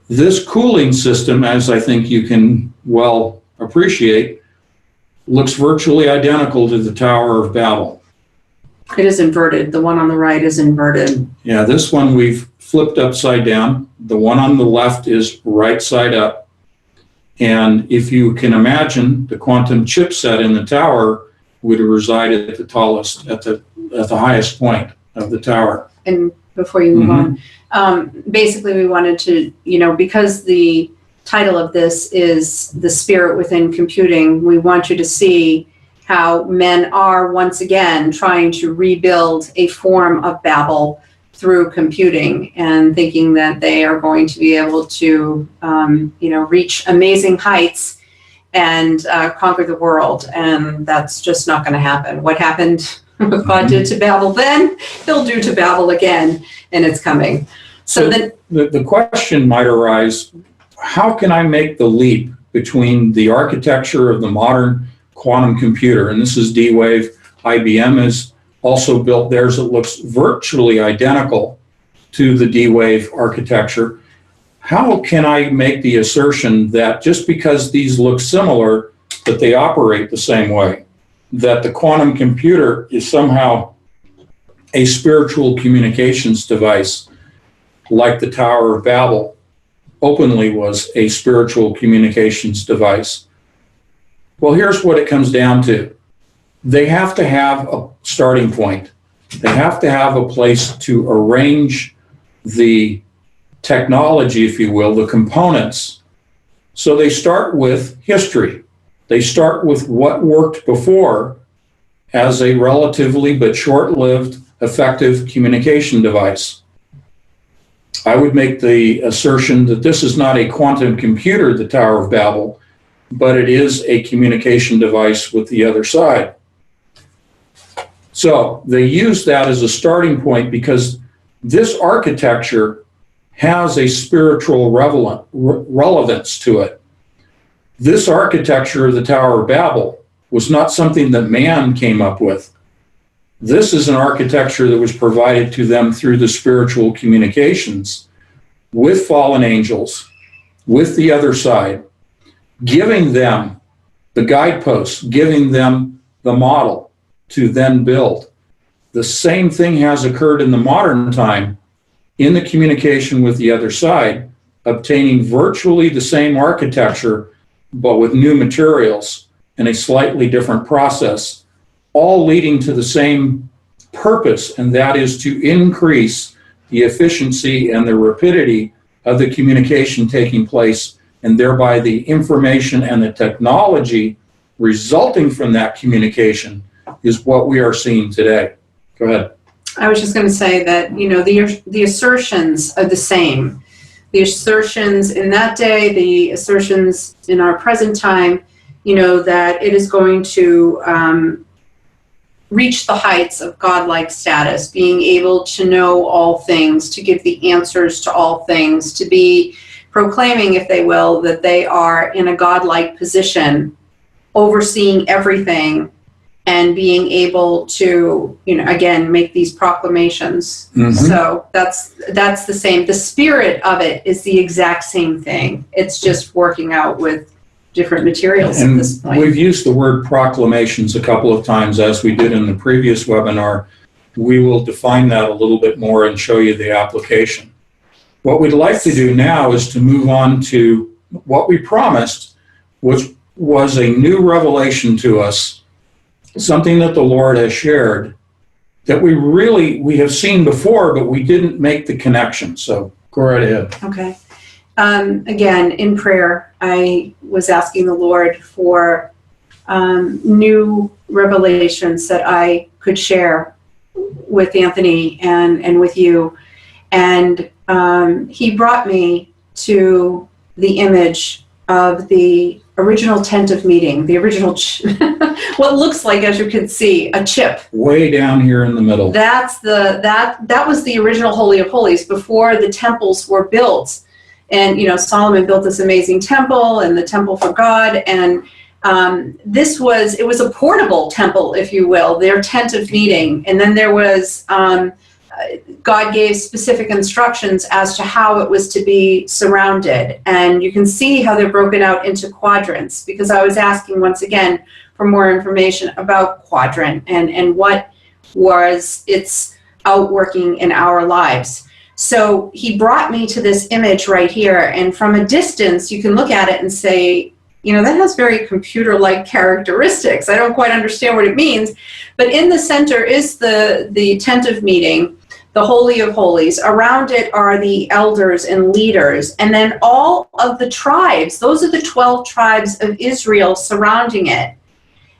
This cooling system, as I think you can well appreciate, looks virtually identical to the Tower of Babel. It is inverted. The one on the right is inverted. Yeah, this one we've flipped upside down. The one on the left is right side up. And if you can imagine, the quantum chipset in the tower would reside at the tallest, at the highest point of the tower. And before you move on, basically we wanted to, because the title of this is The Spirit Within Computing, we want you to see how men are once again trying to rebuild a form of Babel through computing and thinking that they are going to be able to, reach amazing heights and conquer the world. And that's just not going to happen. What happened, what God did to Babel then, he'll do to Babel again, and it's coming. So then the question might arise, how can I make the leap between the architecture of the modern quantum computer, and this is D-Wave, IBM has also built theirs that looks virtually identical to the D-Wave architecture. How can I make the assertion that just because these look similar, that they operate the same way? That the quantum computer is somehow a spiritual communications device, like the Tower of Babel openly was a spiritual communications device. Well, here's what it comes down to. They have to have a starting point. They have to have a place to arrange the technology, if you will, the components. So they start with history. They start with what worked before as a relatively but short-lived effective communication device. I would make the assertion that this is not a quantum computer, the Tower of Babel, but it is a communication device with the other side. So they use that as a starting point because this architecture has a spiritual relevance to it. This architecture of the Tower of Babel was not something that man came up with. This is an architecture that was provided to them through the spiritual communications with fallen angels, with the other side, giving them the guideposts, giving them the model to then build. The same thing has occurred in the modern time in the communication with the other side, obtaining virtually the same architecture, but with new materials and a slightly different process, all leading to the same purpose, and that is to increase the efficiency and the rapidity of the communication taking place, and thereby the information and the technology resulting from that communication is what we are seeing today. Go ahead. I was just going to say that, the assertions are the same. The assertions in that day, the assertions in our present time, that it is going to reach the heights of godlike status, being able to know all things, to give the answers to all things, to be proclaiming, if they will, that they are in a godlike position, overseeing everything, and being able to, again, make these proclamations. Mhm. So that's the same. The spirit of it is the exact same thing. It's just working out with different materials at this point. We've used the word proclamations a couple of times, as we did in the previous webinar. we will define that a little bit more and show you the application. What we'd like to do now is to move on to what we promised, which was a new revelation to us, something that the Lord has shared that we have seen before, but we didn't make the connection. So go right ahead. Okay. Again, in prayer, I was asking the Lord for new revelations that I could share with Anthony and with you. And he brought me to the image of the original tent of meeting, the original, what looks like, as you can see, a chip. Way down here in the middle. That was the original Holy of Holies before the temples were built. And, Solomon built this amazing temple and the temple for God. And it was a portable temple, if you will, their tent of meeting. And then there was, God gave specific instructions as to how it was to be surrounded. And you can see how they're broken out into quadrants, because I was asking once again for more information about quadrant and what was its outworking in our lives. So he brought me to this image right here, and from a distance you can look at it and say, that has very computer-like characteristics. I don't quite understand what it means, but in the center is the tent of meeting, the Holy of Holies. Around it are the elders and leaders, and then all of the tribes. Those are the 12 tribes of Israel surrounding it.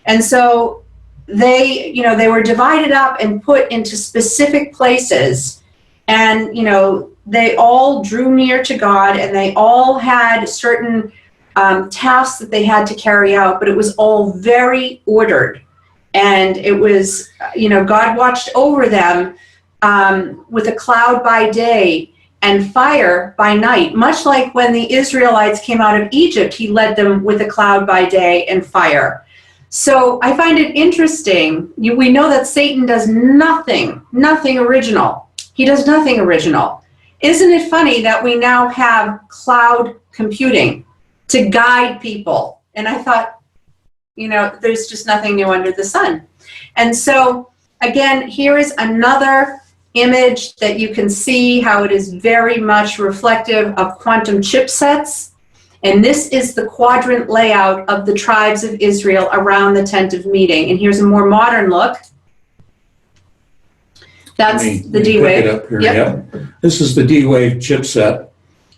And so they were divided up and put into specific places, and they all drew near to God, and they all had certain tasks that they had to carry out, but it was all very ordered. And it was, God watched over them with a cloud by day and fire by night, much like when the Israelites came out of Egypt, he led them with a cloud by day and fire. So I find it interesting. We know that Satan does nothing original. He does nothing original. Isn't it funny that we now have cloud computing to guide people? And I thought, there's just nothing new under the sun. And so, again, here is another image that you can see how it is very much reflective of quantum chipsets. And this is the quadrant layout of the tribes of Israel around the tent of meeting. And here's a more modern look. That's the D-Wave. Pick it up here. Yep. This is the D-Wave chipset.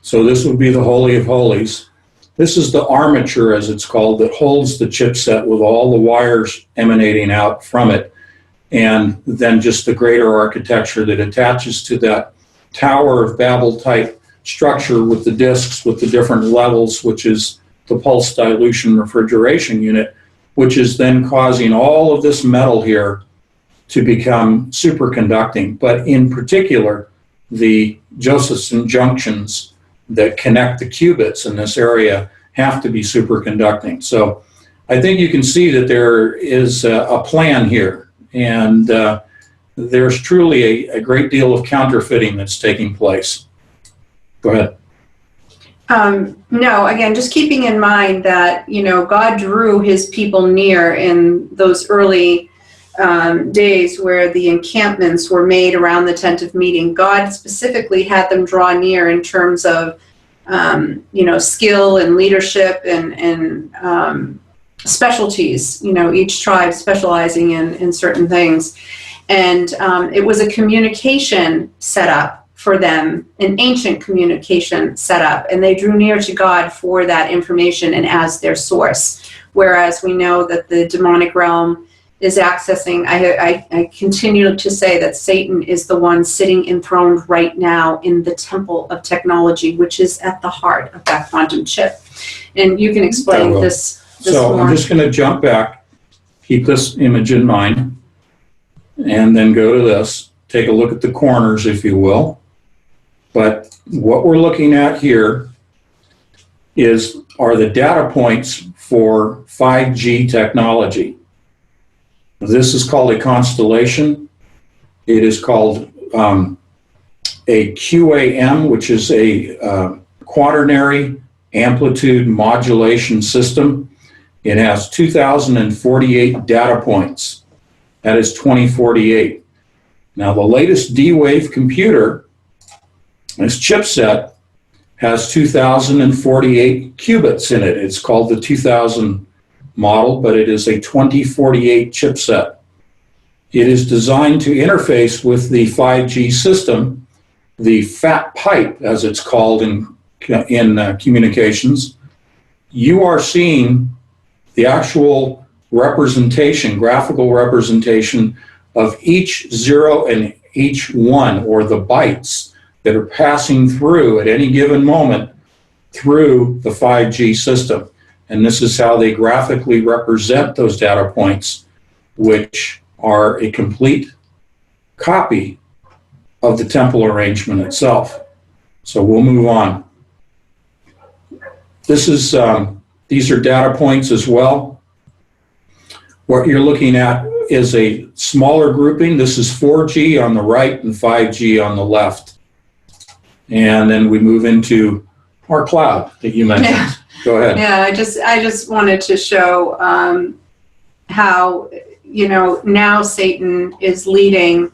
So this would be the Holy of Holies. This is the armature, as it's called, that holds the chipset with all the wires emanating out from it. And then just the greater architecture that attaches to that Tower of Babel type structure with the disks with the different levels, which is the pulse dilution refrigeration unit, which is then causing all of this metal here to become superconducting. But in particular, the Josephson junctions that connect the qubits in this area have to be superconducting. So I think you can see that there is a plan here, and there's truly a great deal of counterfeiting that's taking place. Go ahead. No, again, just keeping in mind that, God drew his people near in those early days where the encampments were made around the tent of meeting. God specifically had them draw near in terms of, skill and leadership and specialties, each tribe specializing in certain things. And it was a communication setup for them, an ancient communication setup, and they drew near to God for that information and as their source. Whereas we know that the demonic realm is accessing, I continue to say that Satan is the one sitting enthroned right now in the temple of technology, which is at the heart of that quantum chip. And you can explain this so more. I'm just going to jump back, keep this image in mind, and then go to this. Take a look at the corners, if you will. But what we're looking at here are the data points for 5G technology. This is called a constellation. It is called a QAM, which is a quaternary amplitude modulation system. It has 2,048 data points. That is 2048. Now, the latest D-Wave computer, this chipset, has 2,048 qubits in it. It's called the 2000 model, but it is a 2048 chipset. It is designed to interface with the 5G system, the fat pipe, as it's called in communications. You are seeing the actual representation, graphical representation of each 0 and each 1, or the bytes that are passing through at any given moment through the 5G system. And this is how they graphically represent those data points, which are a complete copy of the temple arrangement itself. So we'll move on. This is, these are data points as well. What you're looking at is a smaller grouping. This is 4G on the right and 5G on the left. And then we move into our cloud that you mentioned. Yeah. Go ahead. Yeah, I just wanted to show how, you know, now Satan is leading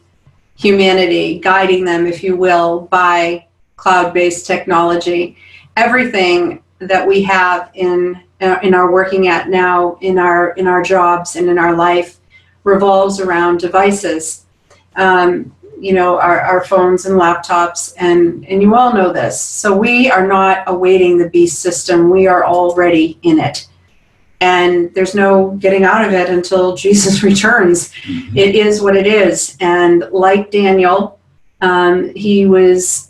humanity, guiding them, if you will, by cloud-based technology. Everything that we have in our working at now, in our jobs and in our life, revolves around devices. You know, our phones and laptops, and you all know this. So we are not awaiting the beast system. We are already in it. And there's no getting out of it until Jesus returns. It is what it is. And like Daniel, he was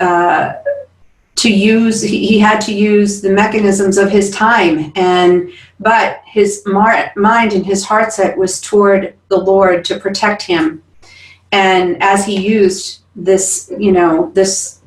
he had to use the mechanisms of his time, but his mind and his heart set was toward the Lord to protect him. And as he used this, you know,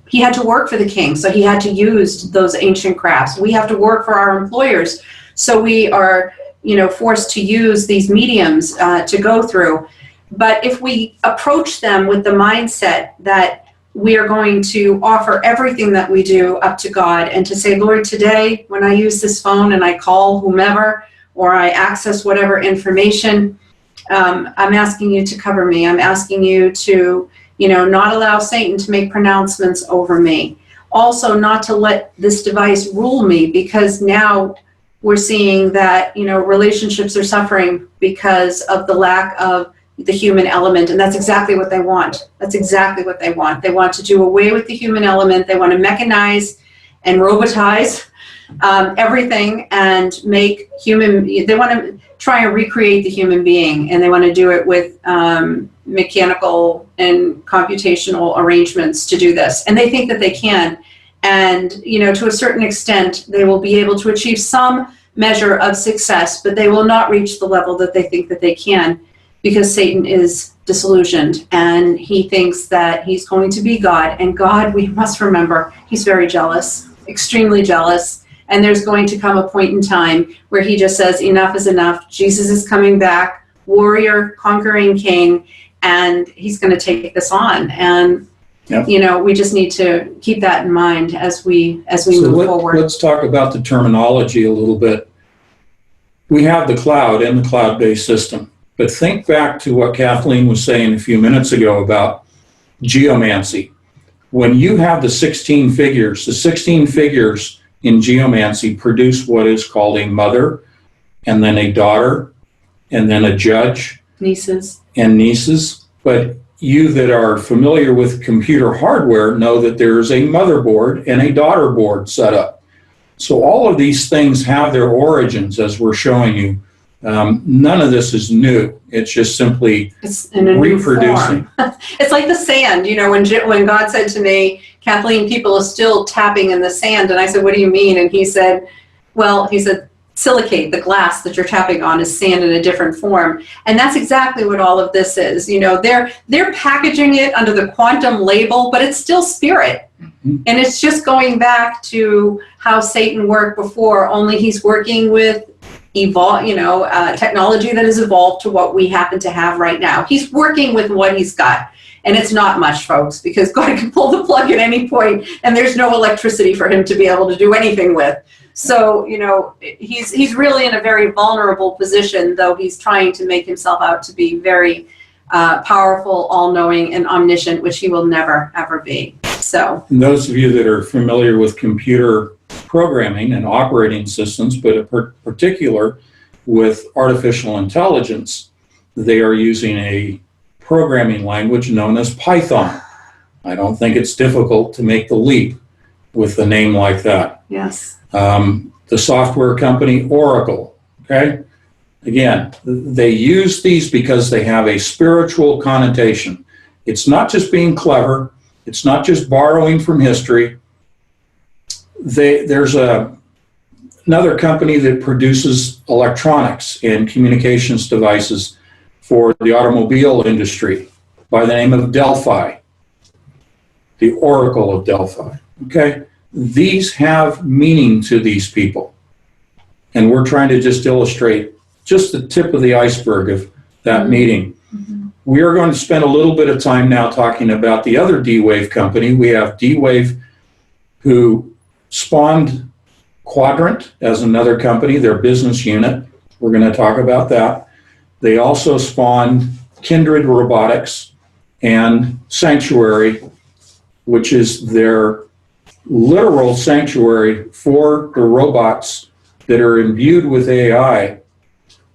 he had to work for the king, so he had to use those ancient crafts. We have to work for our employers, so we are, you know, forced to use these mediums to go through. But if we approach them with the mindset that we are going to offer everything that we do up to God, and to say, Lord, today when I use this phone and I call whomever, or I access whatever information, I'm asking you to cover me. I'm asking you to, you know, not allow Satan to make pronouncements over me. Also, not to let this device rule me, because now we're seeing that, you know, relationships are suffering because of the lack of the human element. And that's exactly what they want. That's exactly what they want. They want to do away with the human element. They want to mechanize and robotize everything and make they want to try and recreate the human being, and they want to do it with mechanical and computational arrangements to do this. And they think that they can. And, you know, to a certain extent, they will be able to achieve some measure of success, but they will not reach the level that they think that they can, because Satan is disillusioned and he thinks that he's going to be God. And God, we must remember, he's very jealous, extremely jealous. And there's going to come a point in time where he just says, enough is enough. Jesus is coming back, warrior, conquering king, and he's going to take this on. And, Yep. you know, we just need to keep that in mind as we move forward. Let's talk about the terminology a little bit. We have the cloud and the cloud-based system, but think back to what Kathleen was saying a few minutes ago about geomancy. When you have the 16 figures in geomancy produce what is called a mother, and then a daughter, and then a judge. Nieces. And nieces. But you that are familiar with computer hardware know that there is a motherboard and a daughter board set up. So all of these things have their origins, as we're showing you. None of this is new. It's just simply It's in a reproducing. New form. It's like the sand, you know, when God said to me, Kathleen, people are still tapping in the sand. And I said, what do you mean? And he said, silicate, the glass that you're tapping on, is sand in a different form. And that's exactly what all of this is. You know, they're packaging it under the quantum label, but it's still spirit. Mm-hmm. And it's just going back to how Satan worked before, only he's working with technology that has evolved to what we happen to have right now. He's working with what he's got. And it's not much, folks, because God can pull the plug at any point and there's no electricity for him to be able to do anything with. So, you know, he's really in a very vulnerable position, though he's trying to make himself out to be very powerful, all-knowing, and omniscient, which he will never, ever be. So, And those of you that are familiar with computer programming and operating systems, but in particular with artificial intelligence, they are using a programming language known as Python. I don't think it's difficult to make the leap with a name like that. yes. The software company Oracle, okay? Again, they use these because they have a spiritual connotation. It's not just being clever. It's not just borrowing from history. There's another company that produces electronics and communications devices for the automobile industry by the name of Delphi, the Oracle of Delphi, okay? These have meaning to these people. And we're trying to just illustrate just the tip of the iceberg of that meeting. We are going to spend a little bit of time now talking about the other D-Wave company. We have D-Wave, who spawned Quadrant as another company, their business unit. We're going to talk about that. They also spawned Kindred Robotics and Sanctuary, which is their literal sanctuary for the robots that are imbued with AI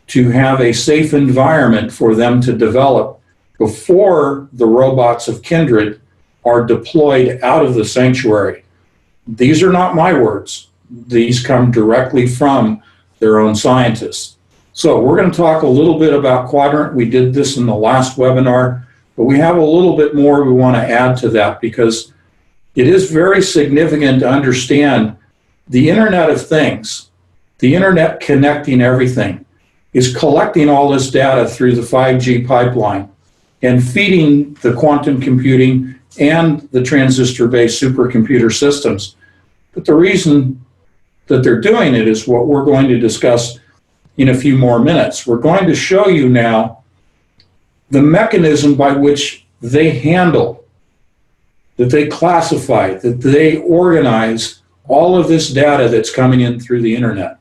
to have a safe environment for them to develop before the robots of Kindred are deployed out of the sanctuary. These are not my words. These come directly from their own scientists. So we're going to talk a little bit about Quadrant. We did this in the last webinar, but we have a little bit more we want to add to that because it is very significant to understand the Internet of Things, the Internet connecting everything, is collecting all this data through the 5G pipeline and feeding the quantum computing and the transistor-based supercomputer systems. But the reason that they're doing it is what we're going to discuss in a few more minutes. We're going to show you now the mechanism by which they handle, that they classify, that they organize all of this data that's coming in through the internet.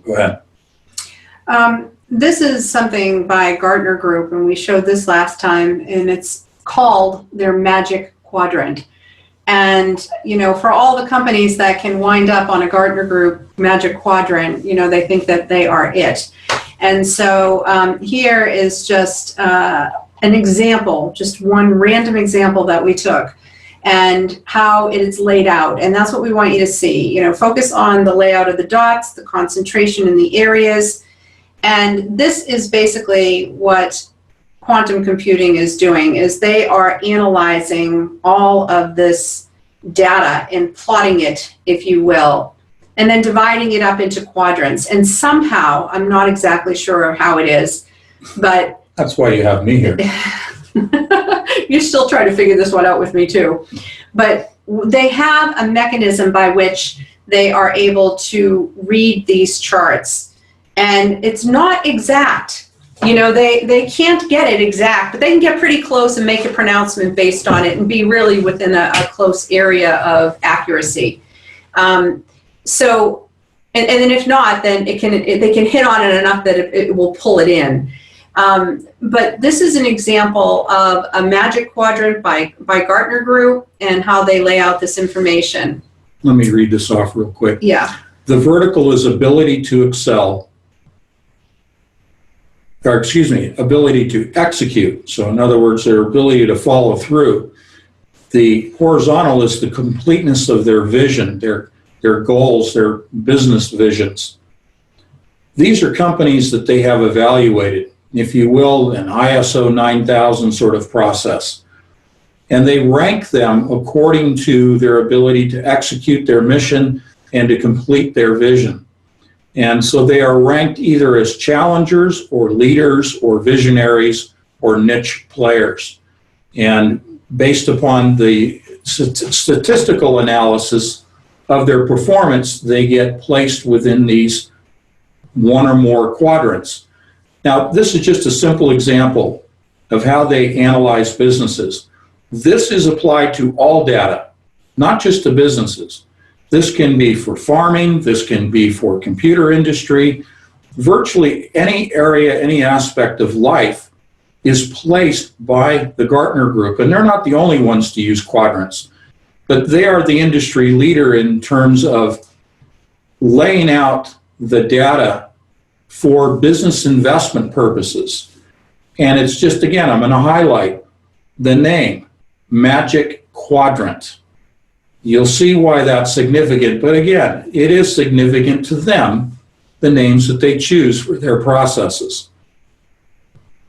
Go ahead. This is something by Gartner Group, and we showed this last time, and it's called their Magic Quadrant. And, you know, for all the companies that can wind up on a Gartner Group Magic Quadrant, you know, they think that they are it. And so here is just an example, just one random example that we took and how it is laid out. And that's what we want you to see. You know, focus on the layout of the dots, the concentration in the areas. And this is basically what quantum computing is doing, is they are analyzing all of this data and plotting it, if you will, and then dividing it up into quadrants. And somehow, I'm not exactly sure how it is, but That's why you have me here. you're still trying to figure this one out with me too. But they have a mechanism by which they are able to read these charts. And it's not exact. You know, they can't get it exact, but they can get pretty close and make a pronouncement based on it and be really within a close area of accuracy. So, and then if not, then they can hit on it enough that it will pull it in. But this is an example of a Magic Quadrant by Gartner Group and how they lay out this information. Let me read this off real quick. Yeah. The vertical is ability to excel, or excuse me, ability to execute. So in other words, their ability to follow through. The horizontal is the completeness of their vision, their goals, their business visions. These are companies that they have evaluated, if you will, an ISO 9000 sort of process. And they rank them according to their ability to execute their mission and to complete their vision. And so they are ranked either as challengers or leaders or visionaries or niche players. And based upon the statistical analysis of their performance, they get placed within these one or more quadrants. Now, this is just a simple example of how they analyze businesses. This is applied to all data, not just to businesses. This can be for farming, this can be for computer industry, virtually any area, any aspect of life is placed by the Gartner Group, and they're not the only ones to use quadrants, but they are the industry leader in terms of laying out the data for business investment purposes. And it's just, again, I'm going to highlight the name, Magic Quadrant. You'll see why that's significant, but again, it is significant to them, the names that they choose for their processes.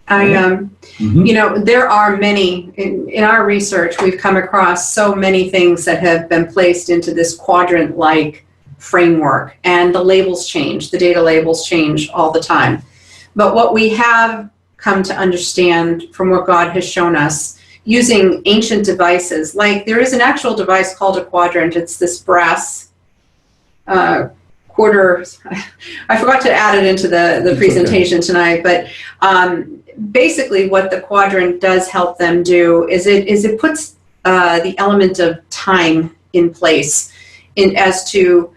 You know, there are many, in our research, we've come across so many things that have been placed into this quadrant-like framework, and the labels change, the data labels change all the time. But what we have come to understand from what God has shown us, using ancient devices, like there is an actual device called a quadrant. It's this brass quarter. I forgot to add it into the presentation tonight, but basically what the quadrant does help them do is it puts the element of time in place as to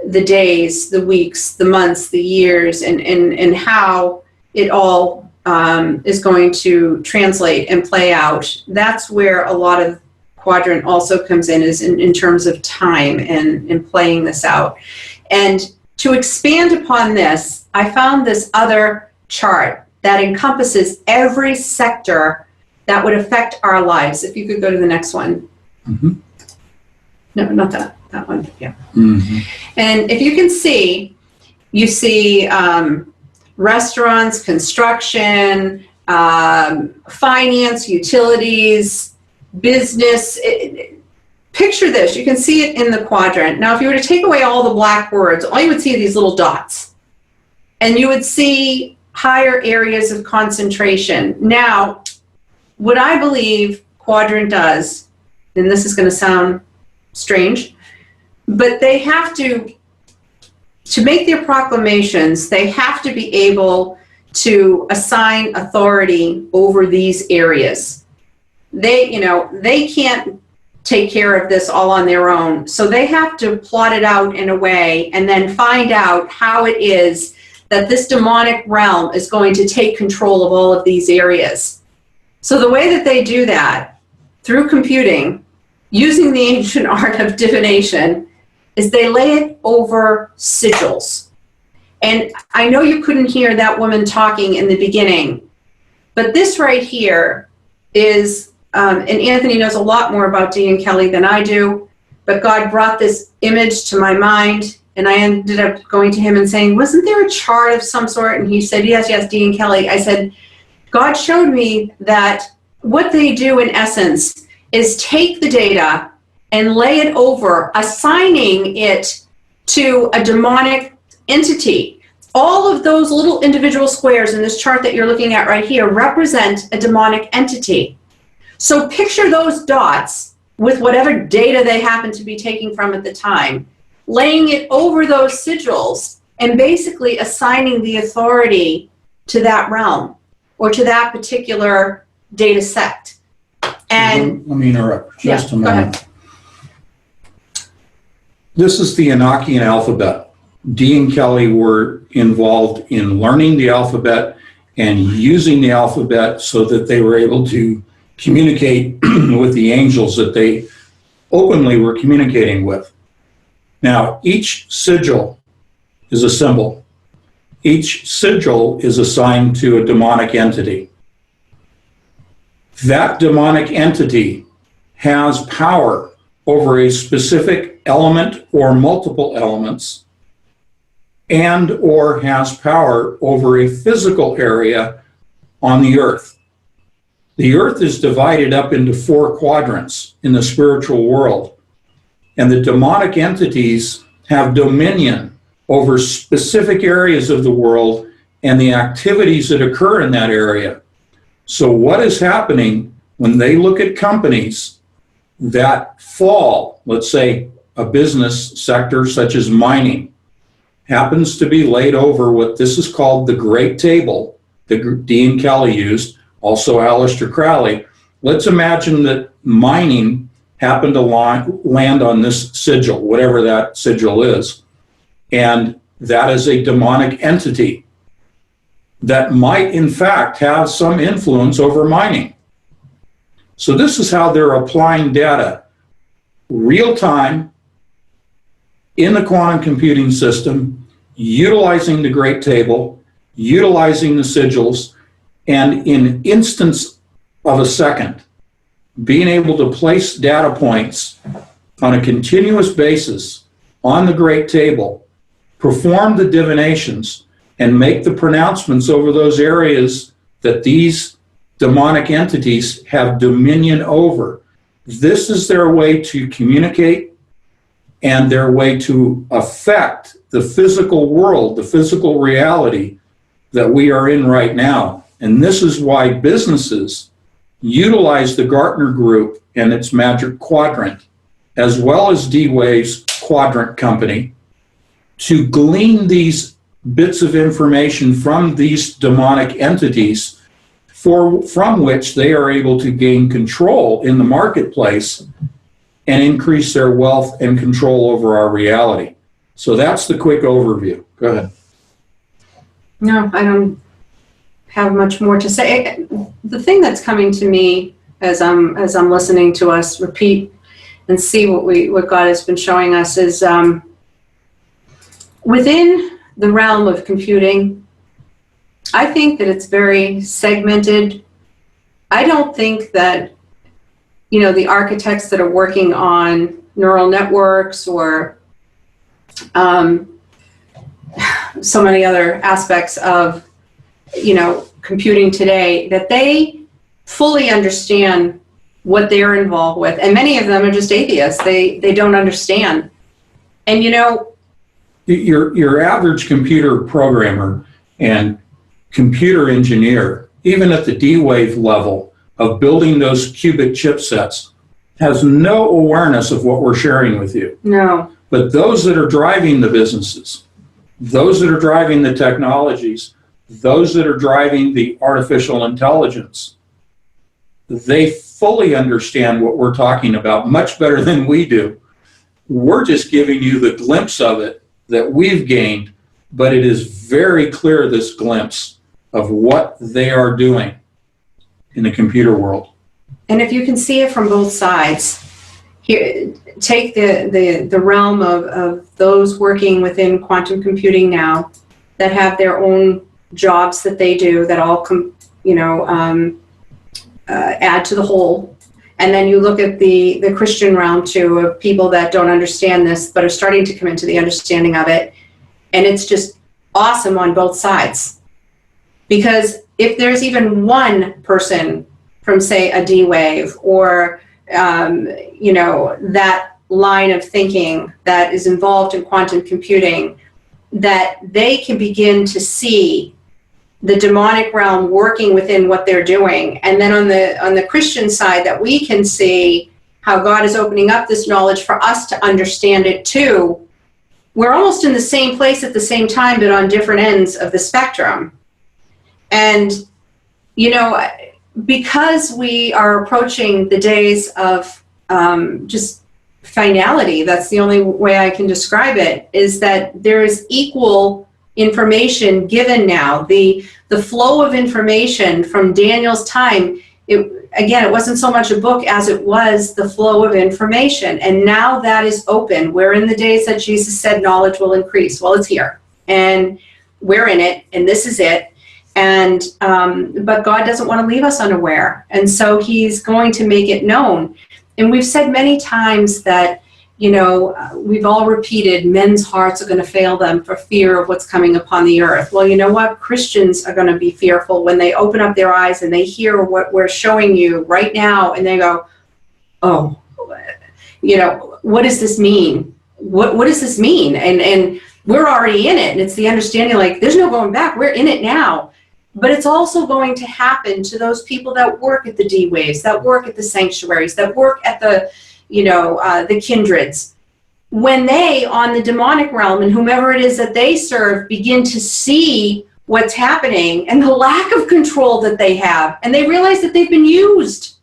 the days, the weeks, the months, the years, and how it all is going to translate and play out. That's where a lot of quadrant also comes in, is in terms of time and playing this out. And to expand upon this, I found this other chart that encompasses every sector that would affect our lives. If you could go to the next one. Mm-hmm. No, not that one. Yeah. Mm-hmm. And if you can see, you see restaurants, construction, finance, utilities, business. Picture this. You can see it in the quadrant. Now, if you were to take away all the black words, all you would see are these little dots. And you would see higher areas of concentration. Now, what I believe quadrant does, and this is going to sound strange, but they have to make their proclamations, they have to be able to assign authority over these areas. They can't take care of this all on their own. So they have to plot it out in a way and then find out how it is that this demonic realm is going to take control of all of these areas. So the way that they do that through computing, using the ancient art of divination, is they lay it over sigils. And I know you couldn't hear that woman talking in the beginning, but this right here is, and Anthony knows a lot more about Dean Kelly than I do, but God brought this image to my mind, and I ended up going to him and saying, wasn't there a chart of some sort? And he said, yes, Dean Kelly. I said, God showed me that what they do in essence is take the data and lay it over, assigning it to a demonic entity. All of those little individual squares in this chart that you're looking at right here represent a demonic entity. So picture those dots with whatever data they happen to be taking from at the time, laying it over those sigils and basically assigning the authority to that realm or to that particular data set. And let me interrupt just a go moment. ahead. This is the Enochian alphabet. Dee and Kelly were involved in learning the alphabet and using the alphabet so that they were able to communicate with the angels that they openly were communicating with. Now, each sigil is a symbol. Each sigil is assigned to a demonic entity. That demonic entity has power over a specific element or multiple elements, and or has power over a physical area on the earth. The earth is divided up into 4 quadrants in the spiritual world, and the demonic entities have dominion over specific areas of the world and the activities that occur in that area. So what is happening when they look at companies that fall, let's say a business sector such as mining, happens to be laid over what this is called the Great Table that Dean Kelly used, also Aleister Crowley. Let's imagine that mining happened to land on this sigil, whatever that sigil is, and that is a demonic entity. that might in fact have some influence over mining. So this is how they're applying data real time in the quantum computing system, utilizing the Great Table, utilizing the sigils, and in instance of a second, being able to place data points on a continuous basis on the Great Table, perform the divinations, and make the pronouncements over those areas that these demonic entities have dominion over. This is their way to communicate and their way to affect the physical world, the physical reality that we are in right now. And this is why businesses utilize the Gartner Group and its Magic Quadrant, as well as D-Wave's Quadrant Company, to glean these bits of information from these demonic entities from which they are able to gain control in the marketplace and increase their wealth and control over our reality. So that's the quick overview. Go ahead. No, I don't have much more to say. The thing that's coming to me as I'm listening to us repeat and see what God has been showing us is within the realm of computing, I think that it's very segmented. I don't think that, the architects that are working on neural networks or so many other aspects of, computing today, that they fully understand what they're involved with. And many of them are just atheists. They don't understand. And, your average computer programmer and computer engineer, even at the D-Wave level of building those qubit chipsets, has no awareness of what we're sharing with you. No. But those that are driving the businesses, those that are driving the technologies, those that are driving the artificial intelligence, they fully understand what we're talking about much better than we do. We're just giving you the glimpse of it that we've gained, but it is very clear, this glimpse of what they are doing in the computer world. And if you can see it from both sides, here, take the realm of those working within quantum computing now that have their own jobs that they do that all add to the whole. And then you look at the Christian realm too, of people that don't understand this but are starting to come into the understanding of it. And it's just awesome on both sides. Because if there's even one person from, say, a D-Wave or, that line of thinking that is involved in quantum computing, that they can begin to see the demonic realm working within what they're doing. And then on the Christian side, that we can see how God is opening up this knowledge for us to understand it too. We're almost in the same place at the same time, but on different ends of the spectrum. And, because we are approaching the days of just finality, that's the only way I can describe it, is that there is equal information given now. The flow of information from Daniel's time, it wasn't so much a book as it was the flow of information. And now that is open. We're in the days that Jesus said knowledge will increase. Well, it's here. And we're in it, and this is it. And but God doesn't want to leave us unaware. And so he's going to make it known. And we've said many times that, we've all repeated, men's hearts are going to fail them for fear of what's coming upon the earth. Well, you know what? Christians are going to be fearful when they open up their eyes and they hear what we're showing you right now, and they go, oh, what does this mean? What does this mean? And we're already in it, and it's the understanding, like, there's no going back. We're in it now. But it's also going to happen to those people that work at the D-Waves, that work at the sanctuaries, that work at the the kindreds. When they, on the demonic realm, and whomever it is that they serve, begin to see what's happening and the lack of control that they have, and they realize that they've been used.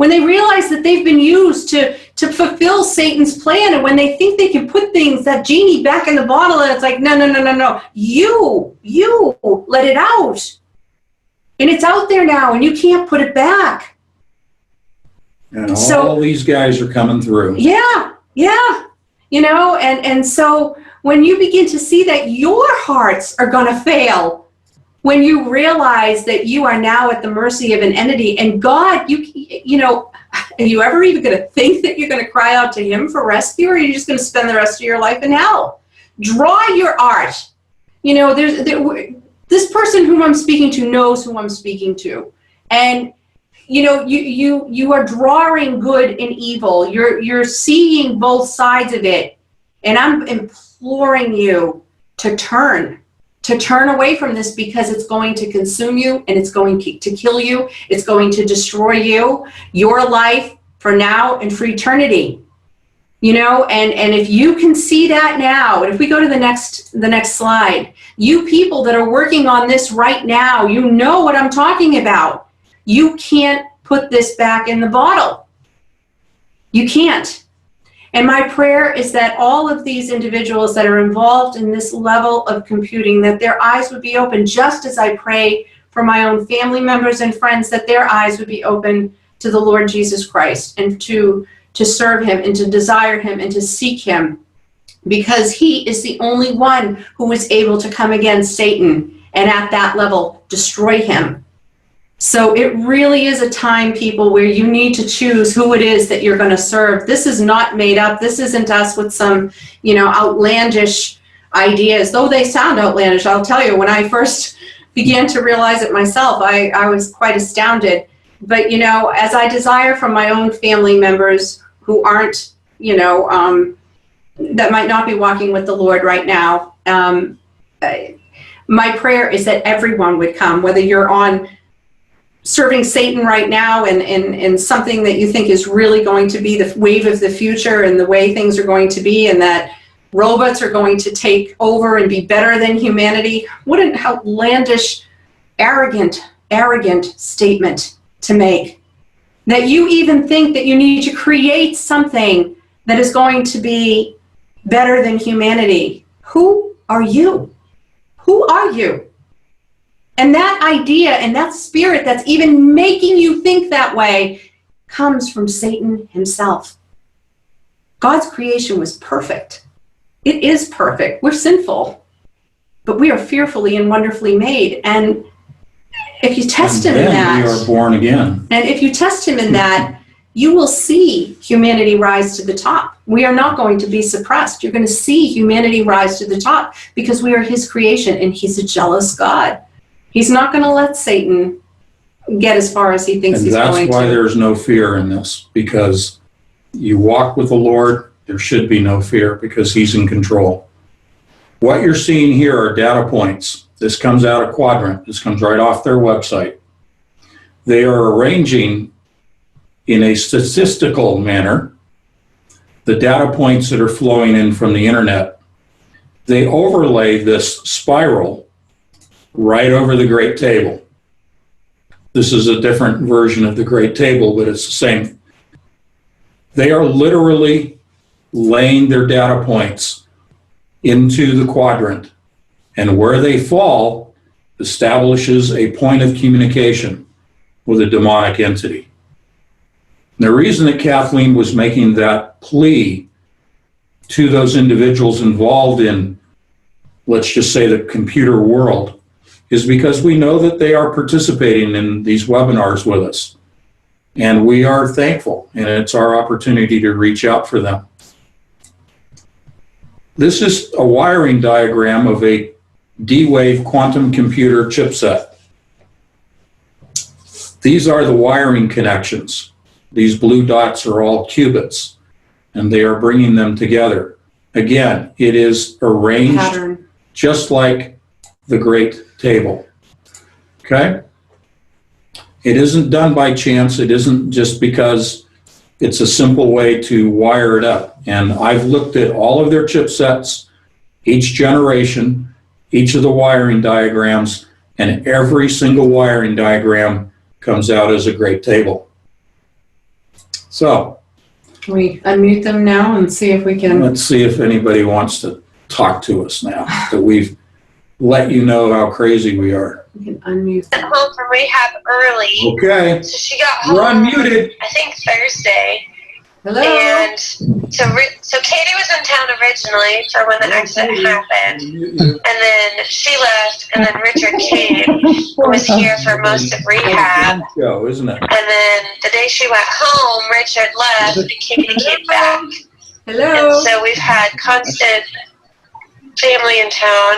when they realize that they've been used to fulfill Satan's plan, and when they think they can put things, that genie back in the bottle, and it's like, no, you let it out. And it's out there now, and you can't put it back. And So- all these guys are coming through. Yeah. You know, and so when you begin to see that your hearts are going to fail, when you realize that you are now at the mercy of an entity, and God, you know, are you ever even going to think that you're going to cry out to him for rescue, or are you just going to spend the rest of your life in hell? Draw your art. You know, this person whom I'm speaking to knows who I'm speaking to. And you know, you are drawing good and evil. You're seeing both sides of it. And I'm imploring you to turn away from this, because it's going to consume you, and it's going to kill you. It's going to destroy you, your life for now and for eternity. You know, and if you can see that now, and if we go to the next slide, you people that are working on this right now, you know what I'm talking about. You can't put this back in the bottle. You can't. And my prayer is that all of these individuals that are involved in this level of computing, that their eyes would be open, just as I pray for my own family members and friends, that their eyes would be open to the Lord Jesus Christ, and to serve him, and to desire him, and to seek him, because he is the only one who is able to come against Satan and at that level destroy him. So it really is a time, people, where you need to choose who it is that you're going to serve. This is not made up. This isn't us with some, you know, outlandish ideas, though they sound outlandish. I'll tell you, when I first began to realize it myself, I was quite astounded. But, you know, as I desire from my own family members who aren't, you know, that might not be walking with the Lord right now, my prayer is that everyone would come, whether you're on serving Satan right now and something that you think is really going to be the wave of the future and the way things are going to be, and that robots are going to take over and be better than humanity. What an outlandish, arrogant statement to make. That you even think that you need to create something that is going to be better than humanity. Who are you? Who are you? And that idea and that spirit that's even making you think that way comes from Satan himself. God's creation was perfect. It is perfect. We're sinful, but we are fearfully and wonderfully made. And if you test him in that, we are born again. and if you test him in that, you will see humanity rise to the top. We are not going to be suppressed. You're going to see humanity rise to the top, because we are his creation, and he's a jealous God. He's not going to let Satan get as far as he thinks And he's going that's why to. there's no fear in this, because you walk with the Lord, there should be no fear, because he's in control. What you're seeing here are data points. This comes out of Quadrant. This comes right off their website. They are arranging in a statistical manner the data points that are flowing in from the internet. They overlay this spiral right over the Great Table. This is a different version of the Great Table, but it's the same. They are literally laying their data points into the quadrant, and where they fall establishes a point of communication with a demonic entity. And the reason that Kathleen was making that plea to those individuals involved in, let's just say, the computer world, is because we know that they are participating in these webinars with us. And we are thankful, and it's our opportunity to reach out for them. This is a wiring diagram of a D-Wave quantum computer chipset. These are the wiring connections. These blue dots are all qubits, and they are bringing them together. Again, it is arranged Pattern. just like the Great Table. Okay? It isn't done by chance. It isn't just because it's a simple way to wire it up. And I've looked at all of their chipsets, each generation, each of the wiring diagrams, and every single wiring diagram comes out as a Great Table. So Can we unmute them now and see if we can? let's see if anybody wants to talk to us now that we've let you know how crazy we are. We can unmute them. home from rehab early. Okay, So she got home, you're unmuted. I think Thursday. Hello? And so Katie was in town originally for when the accident happened. And then she left, and then Richard came and was here for most of rehab. Show, isn't it? And then the day she went home, Richard left, and Katie came back. Hello? And so we've had constant family in town.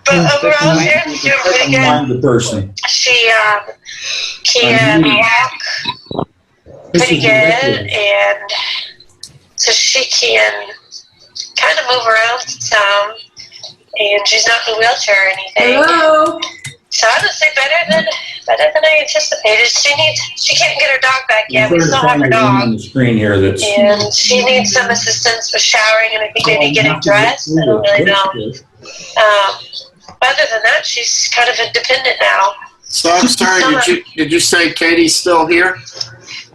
But overall, she's doing pretty good. Find the person. She can walk pretty good, and so she can kind of move around some, and she's not in a wheelchair or anything. Hello? So I would say better than I anticipated. She can't get her dog back yet. We still have her On dog, the screen here that's. and she needs some assistance with showering and I think maybe getting dressed. I don't really know. Other than that, she's kind of independent now. So I'm sorry, did you say Katie's still here?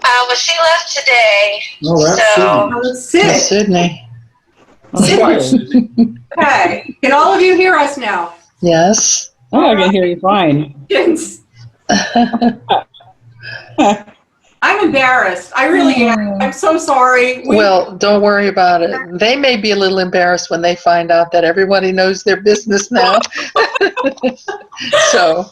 Well, she left today. Oh, that's So- good. Oh, let's sit. Sydney. Twice. Okay. Can all of you hear us now? Yes. Oh, I can hear you fine. Yes. I'm embarrassed. I really am. I'm so sorry. Well, don't worry about it. They may be a little embarrassed when they find out that everybody knows their business now. So.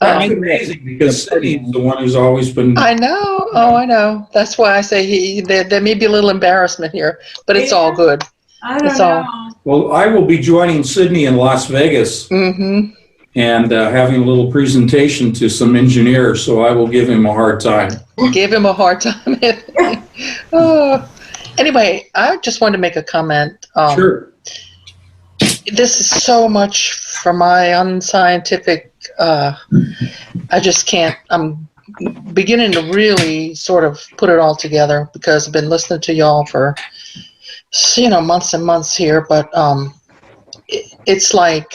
That's amazing because Sydney's the one who's always been. I know. Oh, I know. That's why I say there may be a little embarrassment here, but it's all good. I don't That's all. know. Well, I will be joining Sydney in Las Vegas Mm-hmm. and having a little presentation to some engineers, so I will give him a hard time. Give him a hard time. Oh. Anyway, I just wanted to make a comment. Sure. This is so much for my unscientific, I just can't, I'm beginning to really sort of put it all together because I've been listening to y'all for, months and months here, but it's like,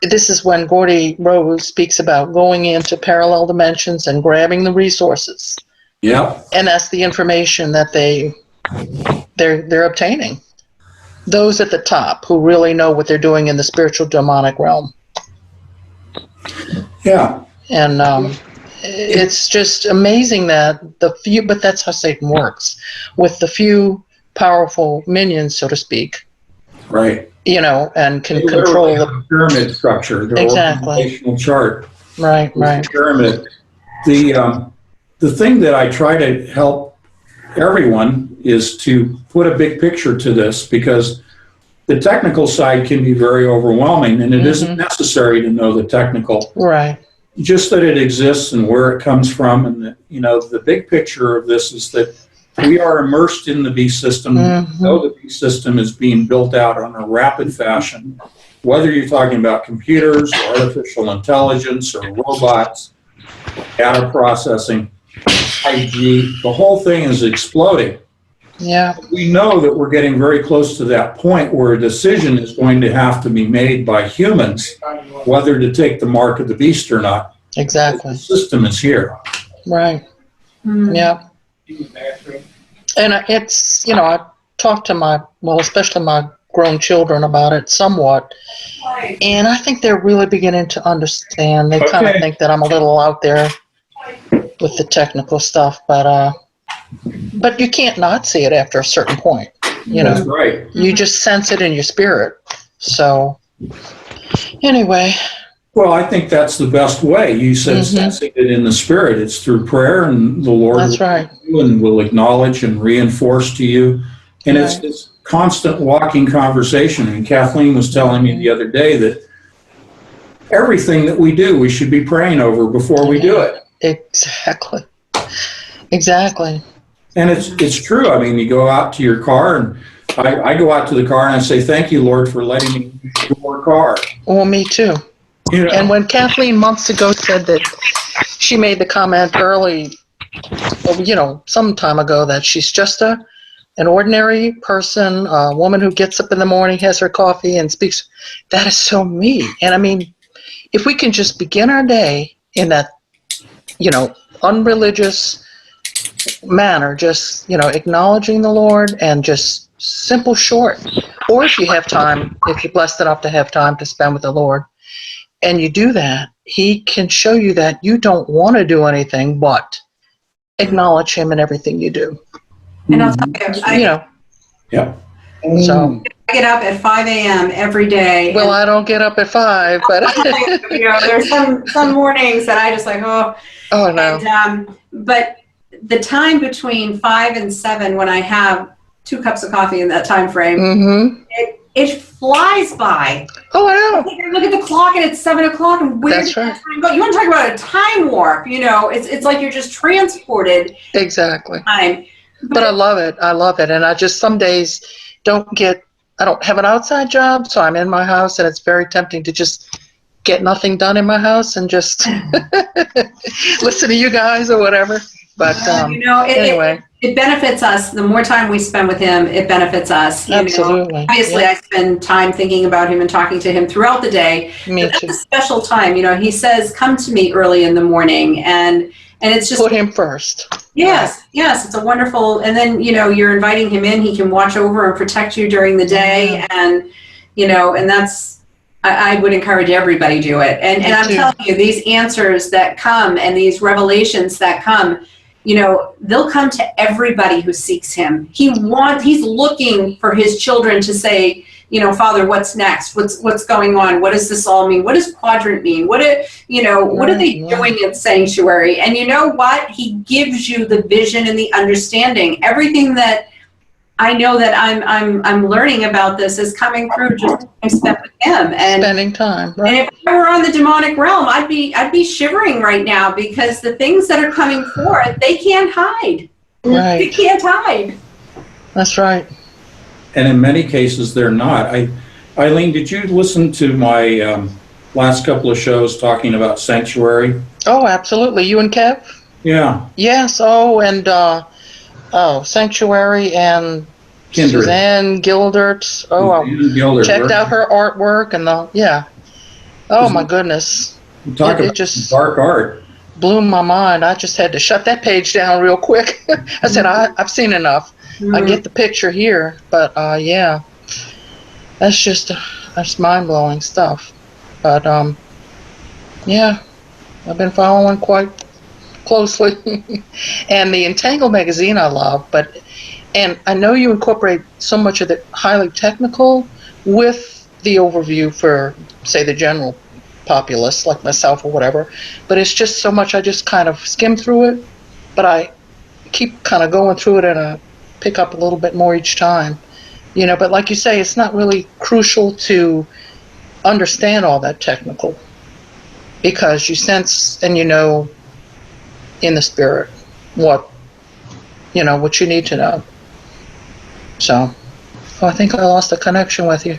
this is when Gordy Rose speaks about going into parallel dimensions and grabbing the resources. Yeah. And that's the information that they're obtaining. Those at the top who really know what they're doing in the spiritual demonic realm. Yeah. And it's just amazing that but that's how Satan works. With the few powerful minions, so to speak, Right. and can They control literally have a pyramid structure. Their Exactly. organizational chart. Right. Pyramid. The thing that I try to help everyone is to put a big picture to this, because the technical side can be very overwhelming, and it isn't necessary to know the technical. Right. Just that it exists and where it comes from, and that, the big picture of this is that we are immersed in the beast system. Mhm. We know the beast system is being built out on a rapid fashion, whether you're talking about computers or artificial intelligence or robots, data processing, 5G, the whole thing is exploding. Yeah. We know that we're getting very close to that point where a decision is going to have to be made by humans, whether to take the mark of the beast or not. Exactly. The system is here. Right. Yeah. And it's, I talk to especially my grown children about it somewhat. And I think they're really beginning to understand. They kind of Okay. think that I'm a little out there with the technical stuff, but you can't not see it after a certain point. That's right. You just sense it in your spirit. So anyway, Well, I think that's the best way. You said sensing it in the spirit. It's through prayer, and the Lord that's right. will acknowledge and reinforce to you. And it's Right. this constant walking conversation. And Kathleen was telling me the other day that everything that we do, we should be praying over before we do it. Exactly. Exactly. And it's true. I mean, you go out to your car, and I go out to the car and I say, "Thank you, Lord, for letting me use your car." Well, me too. And when Kathleen months ago said that she made the comment early, some time ago, that she's just an ordinary person, a woman who gets up in the morning, has her coffee, and speaks, that is so me. And I mean, if we can just begin our day in that, unreligious, manner, just, acknowledging the Lord and just simple, short. Or if you have time, if you're blessed enough to have time to spend with the Lord, and you do that, He can show you that you don't want to do anything but acknowledge Him in everything you do. And I'll tell you, Yeah. So, I get up at 5 a.m. every day. well, I don't get up at 5, but There's some mornings that I just like, oh. Oh no. And, but the time between 5 and 7, when I have 2 cups of coffee in that time frame, Mm-hmm. it flies by. Oh, I know. I look at the clock and it's 7 o'clock, and where That's did that right. time go? You want to talk about a time warp? It's like you're just transported. Exactly. Time. But I love it. I love it. And I just some days I don't have an outside job, so I'm in my house, and it's very tempting to just get nothing done in my house and just listen to you guys or whatever. But anyway. It benefits us. The more time we spend with Him, it benefits us. Absolutely. Obviously, Yeah. I spend time thinking about Him and talking to Him throughout the day. Me But too. that's a special time. He says, "Come to me early in the morning," and it's just Put Him first. yes, it's a wonderful. And then you're inviting Him in. He can watch over and protect you during the day, and and that's. I would encourage everybody to do it. And I'm too. telling you, these answers that come and these revelations that come, they'll come to everybody who seeks Him. He's looking for His children to say, Father, what's next? What's going on? What does this all mean? What does quadrant mean? What are they doing in sanctuary? And you know what? He gives you the vision and the understanding. Everything that I know that I'm learning about this is coming through just time spent with Him and Spending time, right? And if I were on the demonic realm, I'd be shivering right now, because the things that are coming forth, they can't hide. Right. They can't hide. That's right. And in many cases, they're not. Eileen, did you listen to my last couple of shows talking about sanctuary? Oh, absolutely. You and Kev? Yeah. Yes. Oh, and Sanctuary and Kindred. Suzanne Gildert. Oh, I Suzanne Gildert. checked out her artwork and oh my goodness. Talk It about just dark art. blew my mind. I just had to shut that page down real quick. I said, I've seen enough. I get the picture here, but yeah, that's mind-blowing stuff. But yeah, I've been following quite closely. And the Entangled magazine I love, and I know you incorporate so much of the highly technical with the overview for, say, the general populace like myself or whatever, but it's just so much. I just kind of skim through it, but I keep kind of going through it and I pick up a little bit more each time, but like you say, it's not really crucial to understand all that technical, because you sense and in the spirit what you need to know. So I think I lost a connection with you.